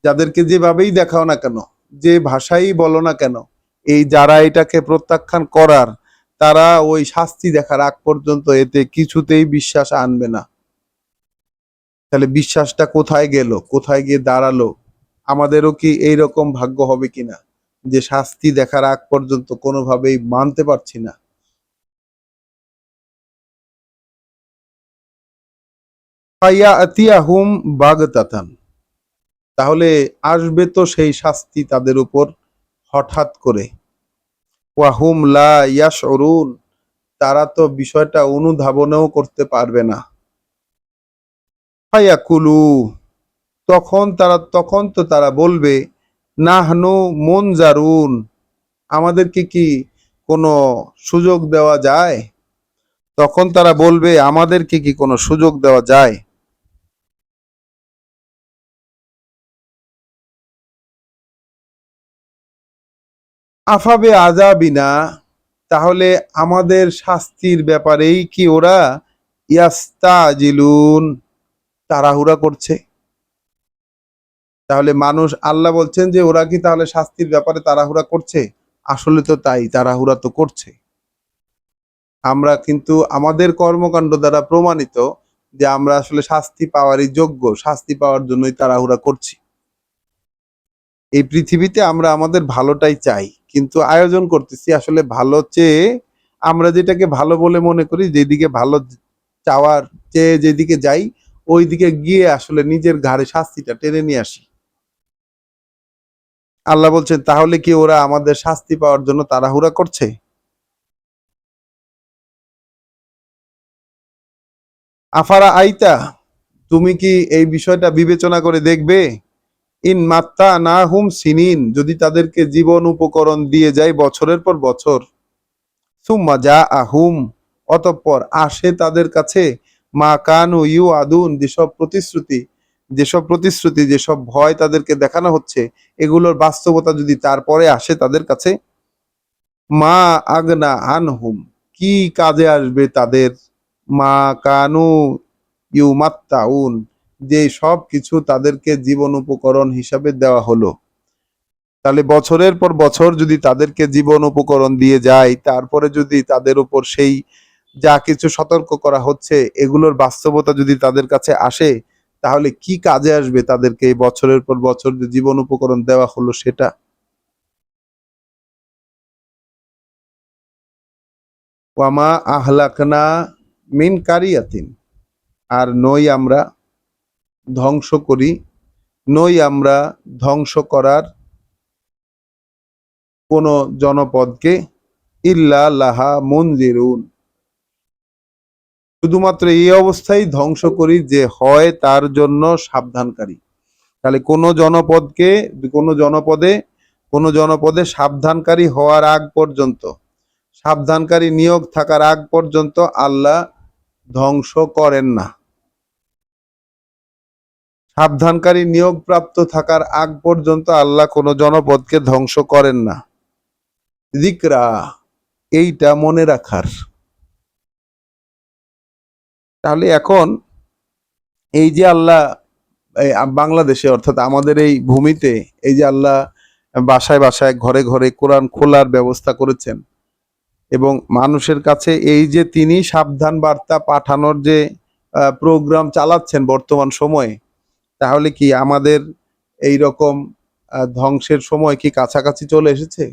যাদেরকে যেভাবেই দেখাও না কেন, যে ভাষাই বলো না কেন, এই যারা এটাকে প্রত্যাখ্যান করার, তারা ওই শাস্তি দেখার আগ পর্যন্ত এতে কিছুতেই বিশ্বাস আনবে না। তাহলে বিশ্বাসটা কোথায় গেল, কোথায় গিয়ে দাঁড়ালো? আমাদেরও কি এইরকম ভাগ্য হবে কিনা যে শাস্তি দেখার আগ পর্যন্ত কোনোভাবেই মানতে পারছি না? ফায়াতিয়াহুম বাগতাতান, তাহলে আসবে তো সেই শাস্তি তাদের উপর হঠাৎ করে। ওয়াহুম লা ইয়াশউরুন, তারা তো বিষয়টা অনুধাবনও করতে পারবে না। ফায়াকুলু, তখন তো তারা বলবে, নাহনু মুনজারুন, আমাদেরকে কি কোনো সুযোগ দেওয়া যায়? তখন তারা বলবে, আমাদেরকে কি কোনো সুযোগ দেওয়া যায়? আফাবে আযাবিনা, তাহলে আমাদের শাস্তির ব্যাপারেই কি ওরা ইয়াস্তাজিলুন, তাড়াহুড়া করছে? তাহলে মানুষ, আল্লাহ বলছেন যে ওরা কি তাহলে শাস্তির ব্যাপারে তাড়াহুড়া করছে? আসলে তো তাই, তাড়াহুড়া তো করছে। আমরা কিন্তু আমাদের কর্মকাণ্ড দ্বারা প্রমাণিত যে আমরা আসলে শাস্তি পাওয়ারই যোগ্য, শাস্তি পাওয়ার জন্যই তাড়াহুড়া করছি। এই পৃথিবীতে আমরা আমাদের ভালোটাই চাই, কিন্তু আয়োজন করতেছি আসলে ভালো চেয়ে, আমরা যেটাকে ভালো বলে মনে করি, যেদিকে ভালো চাওয়ার চেয়ে যেদিকে যাই, ওই দিকে গিয়ে আসলে নিজের ঘাড়ে শাস্তিটা টেনে নিয়ে আসি। আল্লাহ বলছেন, তাহলে কি ওরা আমাদের শাস্তি পাওয়ার জন্য তাড়াহুড়া করছে? আফারা আইতা, তুমি কি এই বিষয়টা বিবেচনা করে দেখবে, ইন মাত্তা না হুম সিনিন, যদি তাদেরকে জীবন উপকরণ দিয়ে যায় বছরের পর বছর, সুম্মা যা আহুম, অতঃপর আসে তাদের কাছে, মা কানু ইউ আদুন, যেসব প্রতিশ্রুতি যেসব ভয় তাদেরকে দেখানো হচ্ছে, এগুলোর বাস্তবতা যদি তারপরে আসে তাদের কাছে, মা আগনা আনহুম, কি কাজে আসবে তাদের, মা কানু ইউমাত্তাউন, যে সব কিছু তাদেরকে জীবন উপকরণ হিসাবে দেওয়া হলো। তাহলে বছরের পর বছর যদি তাদেরকে জীবন উপকরণ দিয়ে যায়, তারপরে যদি তাদের উপর সেই যা কিছু সতর্ক করা হচ্ছে এগুলোর বাস্তবতা যদি তাদের কাছে আসে, তাহলে কি কাজে আসবে তাদেরকে এই বছরের পর বছর যে জীবন উপকরণ দেওয়া হলো সেটা? ওয়ামা আহলাকনা মিন কারিয়াতিন, আর ধ্বংস করি আমরা ধ্বংস করার কোন জনপদকে, ইল্লা লাহা মুনজিরুন, শুধুমাত্র এই অবস্থায় ধ্বংস করি যে হয় তার জন্য সাবধানকারী। তাহলে কোনো জনপদে সাবধানকারী হওয়ার আগ পর্যন্ত, সাবধানকারী নিয়োগ থাকার আগ পর্যন্ত আল্লাহ ধ্বংস করেন না। সাবধানকারী নিয়োগ প্রাপ্ত থাকার আগ পর্যন্ত আল্লাহ কোনো জনপদকে ধ্বংস করেন না। যিকরা, এইটা মনে রাখার। তাহলে এখন এই যে আল্লাহ বাংলাদেশে অর্থাৎ আমাদের এই ভূমিতে এই যে আল্লাহ বাসায় বাসায় ঘরে ঘরে কোরআন খোলার ব্যবস্থা করেছেন এবং মানুষের কাছে এই যে তিনি সাবধান বার্তা পাঠানোর যে প্রোগ্রাম চালাচ্ছেন বর্তমান সময়ে, তাহলে কি আমাদের এই রকম ধ্বংসের সময় কি কাছাকাছি চলে এসেছে?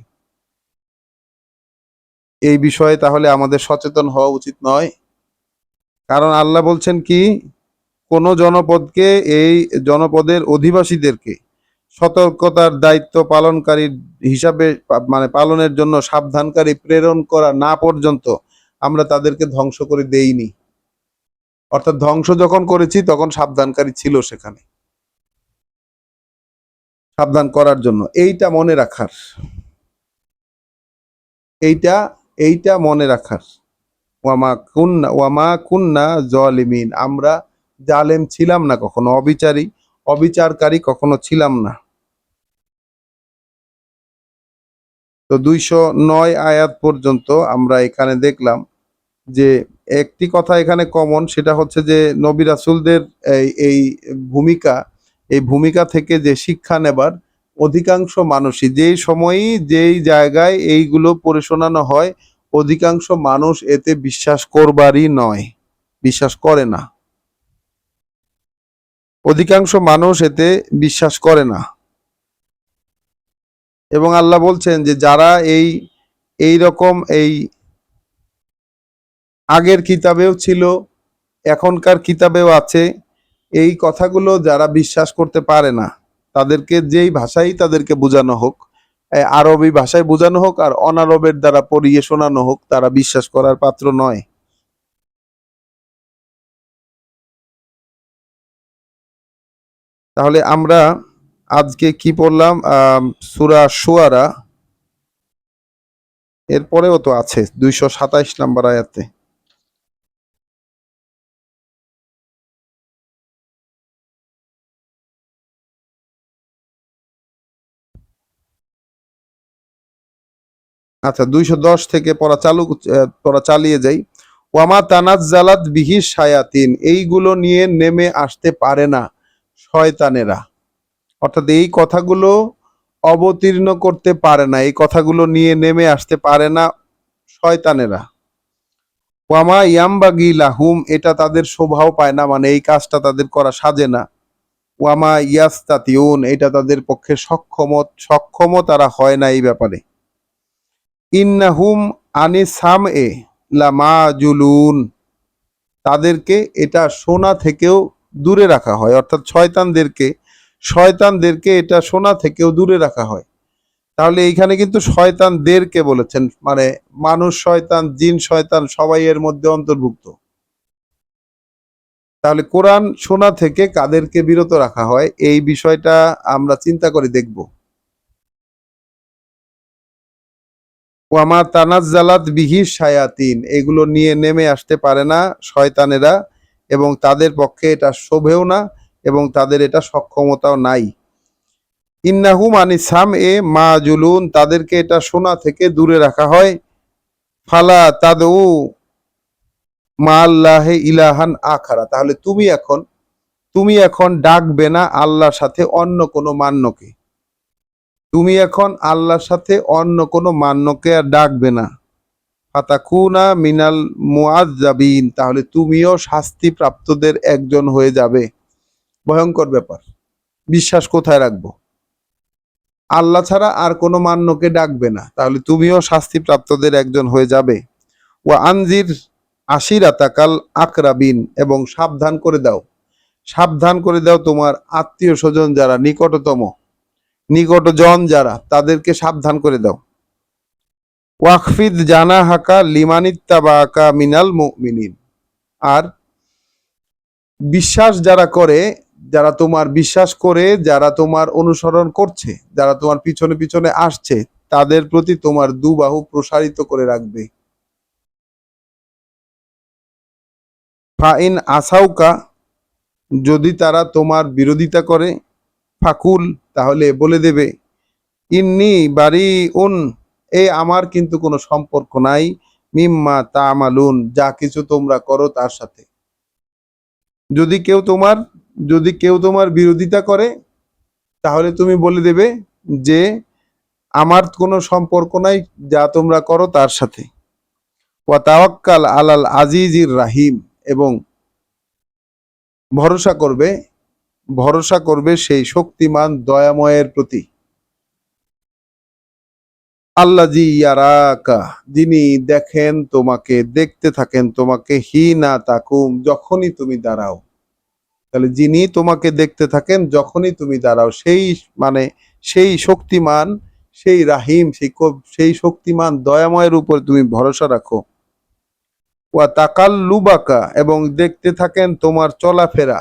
এই বিষয়ে তাহলে আমাদের সচেতন হওয়া উচিত নয়? কারণ আল্লাহ বলছেন কি, কোন জনপদকে, এই জনপদের অধিবাসীদেরকে সতর্কতার দায়িত্ব পালনকারী হিসাবে মানে পালনের জন্য সাবধানকারী প্রেরণ করা না পর্যন্ত আমরা তাদেরকে ধ্বংস করে দেইনি। অর্থাৎ ধ্বংস যখন করেছি তখন সাবধানকারী ছিল সেখানে, সাবধান করার জন্য। এইটা মনে রাখার, এইটা এইটা মনে রাখার। ওয়ামা কুন্না জালিমিন, আমরা জালেম ছিলাম না কখনো, অবিচারকারী কখনো ছিলাম না। তো 209 আয়াত পর্যন্ত আমরা এখানে দেখলাম যে একটি কথা এখানে কমন, সেটা হচ্ছে যে নবী রাসূলদের এই ভূমিকা, এই ভূমিকা থেকে যে শিক্ষা নেবার অধিকাংশ মানুষই যেই সময়ই যেই জায়গায় এইগুলো পড়ে শোনানো হয়, অধিকাংশ মানুষ এতে বিশ্বাস করবারই নয়, বিশ্বাস করে না। অধিকাংশ মানুষ এতে বিশ্বাস করে না। এবং আল্লাহ বলছেন যে যারা এই রকম এই আগের কিতাবেও ছিল, এখনকার কিতাবেও আছে, এই কথাগুলো যারা বিশ্বাস করতে পারে না, তাদেরকে যেই ভাষাই তাদেরকে বোঝানো হোক, আরবি ভাষায় বোঝানো হোক আর অনারবের দ্বারা পড়িয়ে শোনানো হোক, তারা বিশ্বাস করার পাত্র নয়। তাহলে আমরা আজকে কি পড়লাম? সূরা শুআরা, এরপরেও তো আছে 227 নম্বর আয়াতে। আচ্ছা, 210 থেকে পড়া চালিয়ে যাই। ওয়ামা তানাজ্জালাত বিহি শায়াতিন, এইগুলো নিয়ে নেমে আসতে পারে না শয়তানেরা। অর্থাৎ এই কথাগুলো অবতীর্ণ করতে পারে না, এই কথাগুলো নিয়ে নেমে আসতে পারে না শয়তানেরা। ওয়ামা ইয়ামবাগি লাহুম, এটা তাদের শোভাও পায় না, মানে এই কাজটা তাদের করা সাজে না। ওয়ামা ইয়াস্তাতিউন, এটা তাদের পক্ষে সক্ষম তারা হয় না এই ব্যাপারে। ইন্নাহুম আনি সামএ লামাজুলুন, তাদেরকে এটা শোনা থেকেও দূরে রাখা হয়, অর্থাৎ শয়তানদেরকে এটা শোনা থেকেও দূরে রাখা হয়। তাহলে এইখানে কিন্তু শয়তানদেরকে বলেছেন, মানে মানুষ শয়তান, জিন শয়তান সবাই এর মধ্যে অন্তর্ভুক্ত। তাহলে কোরআন শোনা থেকে কাদেরকে বিরত রাখা হয়, এই বিষয়টা আমরা চিন্তা করে দেখব। ওয়ামা তানাজ্জালাত বিহি শায়াতিন, এগুলো নিয়ে নেমে আসতে পারে না শয়তানেরা, এবং তাদের পক্ষে এটা শোভেও না এবং তাদের এটা সক্ষমতাও নাই। ইন্নাহুম আনি সামএ মাজুলুন, তাদেরকে এটা শোনা থেকে দূরে রাখা হয়। ফালা তাদউ মা আল্লাহে ইলাহান আখারা, তাহলে তুমি এখন ডাকবে না আল্লাহর সাথে অন্য কোনো মান্যকে, তুমি এখন আল্লাহর সাথে অন্য কোনো মান্যকে আর ডাকবে না। ফাতাকুনা মিনাল মুআজ্জাবিন, তাহলে তুমিও শাস্তি প্রাপ্তদের একজন হয়ে যাবে। ভয়ঙ্কর ব্যাপার। বিশ্বাস কোথায় রাখবো? আল্লাহ ছাড়া আর কোনো মান্যকে ডাকবে না, তাহলে তুমিও শাস্তি প্রাপ্তদের একজন হয়ে যাবে। ওয়া আনজির আশিরাতাকাল আকরাবিন, এবং সাবধান করে দাও তোমার আত্মীয় স্বজন যারা, নিকটজন যারা, তাদেরকে সাবধান করে দাও। ওয়াকফিদ জানাহাকা লিমানিত্তাবাকা মিনাল মুমিনিন, আর বিশ্বাস যারা করে যারা তোমার বিশ্বাস করে, যারা তোমার অনুসরণ করছে, যারা তোমার পিছনে পিছনে আসছে, তাদের প্রতি তোমার দুবাহু প্রসারিত করে রাখবে। ফাইন আসাউকা, যদি তারা তোমার বিরোধিতা করে, ফাকুল, তাহলে বলে দেবে, ইন্নি বারি উন, আমার কিন্তু কোনো সম্পর্ক নাই, মিম্মা তামালুন, যা কিছু তোমরা করো তার সাথে। যদি কেউ তোমার যদি কেউ তোমার বিরোধিতা করে, তাহলে তুমি বলে দেবে যে আমার কোনো সম্পর্ক নাই যা তোমরা করো তার সাথে। ওয়া তাওয়াক্কাল আলাল আজিজির রাহিম, এবং ভরসা করবে সেই শক্তিমান দয়াময়ের প্রতি। আল্লাজি ইয়ারাকা, যিনি দেখেন তোমাকে, দেখতে থাকেন তোমাকে, হি না তাকুম, যখনই তুমি দাঁড়াও। তাহলে যিনি তোমাকে দেখতে থাকেন যখনই তুমি দাঁড়াও, সেই মানে সেই শক্তিমান, সেই রাহিম, সেই শক্তিমান দয়াময়ের উপর তুমি ভরসা রাখো। ওয়া তাকাল্লুবাকা, এবং দেখতে থাকেন তোমার চলাফেরা,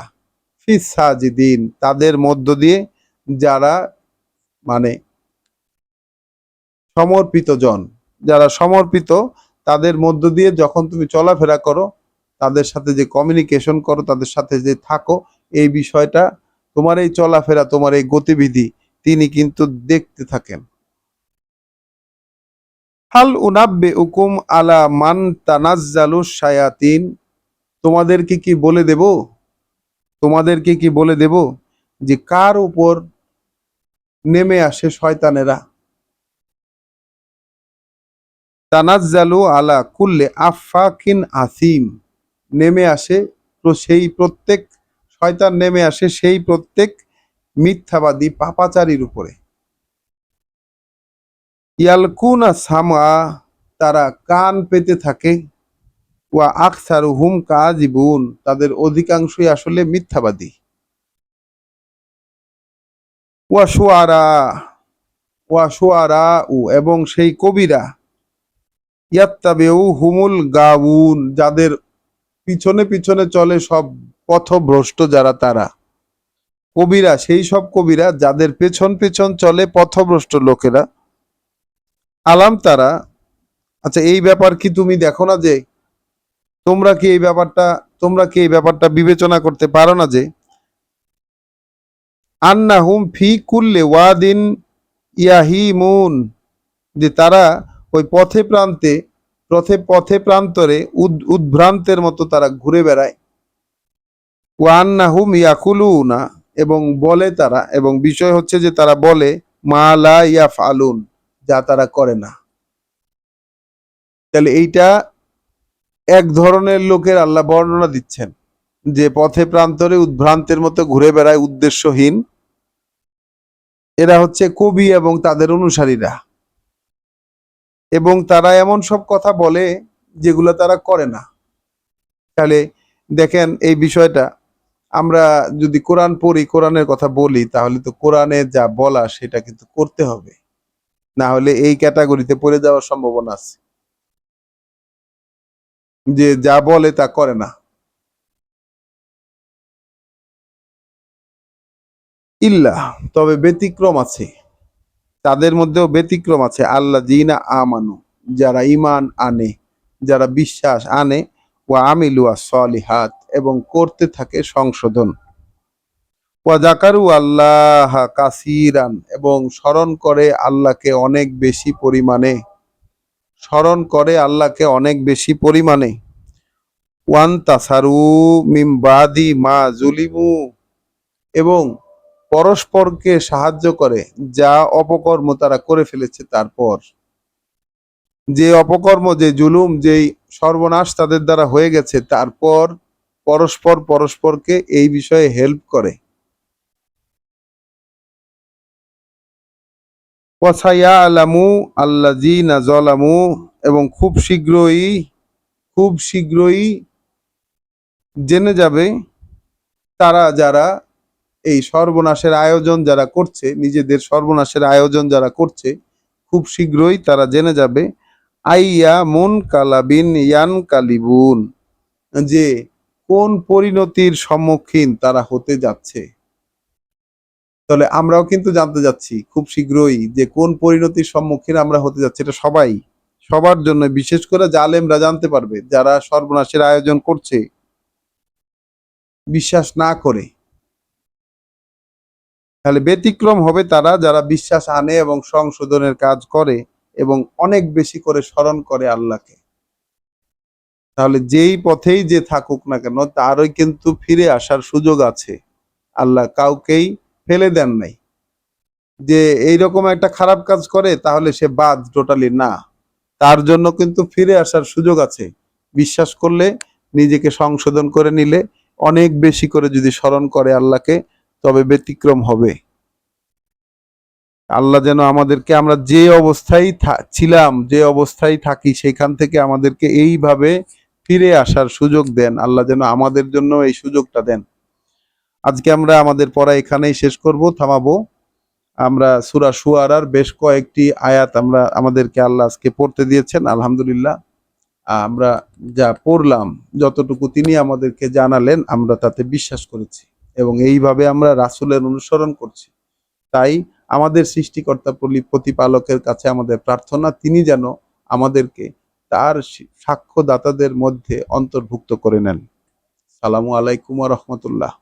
ফিস সাজিদিন, তাদের মধ্য দিয়ে, যারা মানে সমর্পিত জন, যারা সমর্পিত, তাদের মধ্য দিয়ে যখন তুমি চলাফেরা করো, তাদের সাথে যে কমিউনিকেশন করো, তাদের সাথে যে থাকো, এই বিষয়টা, তোমার এই চলাফেরা, তোমার এই গতিবিধি তিনি কিন্তু দেখতে থাকেন। হাল উনাব্বে উকুম আলা মান তানাজ্জালু শায়াতিন, তোমাদেরকে কি বলে দেব তোমাদেরকে কি বলে দেব যে কার উপর নেমে আসে শয়তানেরা। তানাজ্জালু আলা কুল্লে আফাকিন আসিম, নেমে আসে তো সেই প্রত্যেক শয়তান নেমে আসে সেই প্রত্যেক মিথ্যাবাদী পাপাচারীর উপরে। ইয়ালকুনা সামা, তারা কান পেতে থাকে, ওয়া আকসারুহুম কাযিবুন, তাদের অধিকাংশই আসলে মিথ্যাবাদী। ওয়া শুআরা ওয়া শুআরা উ, এবং সেই কবিরা, ইয়াত্তাবিউ হুমুল গাউন, যাদের পিছনে পিছনে চলে সব পথভ্রষ্ট যারা, তারা কবিরা, সেই সব কবিরা যাদের পেছন পেছন চলে পথভ্রষ্ট লোকেরা। আলাম তারা, আচ্ছা এই ব্যাপার কি তুমি দেখো না যে, তোমরা কি এই ব্যাপারটা তোমরা কি এই ব্যাপারটা বিবেচনা করতে পারো না যে, আন্নাহুম ফি কুল্লে ওয়াদিন ইয়াহিমুন, যে তারা ওই পথে প্রান্তরে উদ্ভ্রান্তের মতো তারা ঘুরে বেড়ায়। ওয়ান্নাহুম ইয়াকুলুনা, এবং বলে তারা, এবং বিষয় হচ্ছে যে তারা বলে, মা লা ইয়াফআলুন, যা তারা করে না। তাহলে এইটা এক ধরনের লোকের আল্লাহ বর্ণনা দিচ্ছেন, যে পথে প্রান্তরে উদ্ভ্রান্তের মতো ঘুরে বেড়ায় উদ্দেশ্যহীন, এরা হচ্ছে কবি এবং তাদের অনুসারীরা, এবং তারা এমন সব কথা বলে যেগুলো তারা করে না। তাহলে দেখেন এই বিষয়টা, আমরা যদি কোরআন পড়ি, কোরআনের কথা বলি, তাহলে তো কোরআনে যা বলা সেটা কিন্তু করতে হবে, না হলে এই ক্যাটাগরিতে পড়ে যাওয়ার সম্ভাবনা আছে, যে যা বলে তা করে না। ইল্লা, তবে ব্যতিক্রম আছে, তাদের মধ্যেও ব্যতিক্রম আছে। আল্লাহ জিনা আমানু, যারা ইমান আনে, যারা বিশ্বাস আনে, ওয়া আমিলুয়া সলিহাত, এবং করতে থাকে সংশোধন। ওয়া জাকারু আল্লাহ কাসিরান, এবং স্মরণ করে আল্লাহকে অনেক বেশি পরিমাণে। ওয়ান তাসারু মিম বাদি মা জুলিমু, এবং পরস্পরকে সাহায্য করে যা অপকর্ম তারা করে ফেলেছে তারপর, যে অপকর্ম, যে জুলুম, যেই সর্বনাশ তাদের দ্বারা হয়ে গেছে, তারপর পরস্পরকে এই বিষয়ে হেল্প করে। ওয়াসায়া আলামু আল্লাযীনা যালামু, এবং খুব শীঘ্রই জেনে যাবে তারা, যারা এই সর্বনাশের আয়োজন যারা করছে, নিজেদের সর্বনাশের আয়োজন যারা করছে, খুব শীঘ্রই তারা জেনে যাবে, আইয়া মুন কালাবিন ইয়ান কালিবুন, যে কোন পরিণতির সম্মুখীন তারা হতে যাচ্ছে। তাহলে আমরাও কিন্তু জানতে যাচ্ছি খুব শীঘ্রই যে কোন পরিণতির সম্মুখীন আমরা হতে যাচ্ছি। এটা সবার জন্য, বিশেষ করে জালেমরা জানতে পারবে, যারা সর্বনাশের আয়োজন করছে বিশ্বাস না করে। তাহলে ব্যতিক্রম হবে তারা যারা বিশ্বাস আনে এবং সংশোধনের কাজ করে এবং অনেক বেশি করে স্মরণ করে আল্লাহকে। তাহলে যেই পথেই যে থাকুক না কেন তারই কিন্তু ফিরে আসার সুযোগ আছে। আল্লাহ কাউকেই ফেলে দেন নাই যে এইরকম একটা খারাপ কাজ করে তাহলে সে বাদ টোটালি না, তার জন্য কিন্তু ফিরে আসার সুযোগ আছে। বিশ্বাস করলে, নিজেকে সংশোধন করে নিলে, অনেক বেশি করে যদি স্মরণ করে আল্লাহকে, তবে ব্যতিক্রম হবে। আল্লাহ যেন আমাদেরকে, আমরা যে অবস্থায় ছিলাম, যে অবস্থায় থাকি, সেখান থেকে আমাদেরকে এইভাবে ফিরে আসার সুযোগ দেন। আল্লাহ যেন আমাদের জন্য এই সুযোগটা দেন। আজকে আমরা আমাদের পড়া এখানেই শেষ করব, থামাবো। আমরা সূরা শুআরার বেশ কয়েকটি আয়াত আমাদেরকে আল্লাহ আজকে পড়তে দিয়েছেন, আলহামদুলিল্লাহ। আমরা যা পড়লাম, যতটুকু তিনি আমাদেরকে জানালেন, আমরা তাতে বিশ্বাস করেছি এবং এইভাবে আমরা রাসূলের অনুসরণ করছি। তাই আমাদের সৃষ্টিকর্তা প্রতিপালকের কাছে আমাদের প্রার্থনা, তিনি যেন আমাদেরকে তার সাক্ষ্যদাতাদের মধ্যে অন্তর্ভুক্ত করে নেন। সালামু আলাইকুম ওয়া রাহমাতুল্লাহ।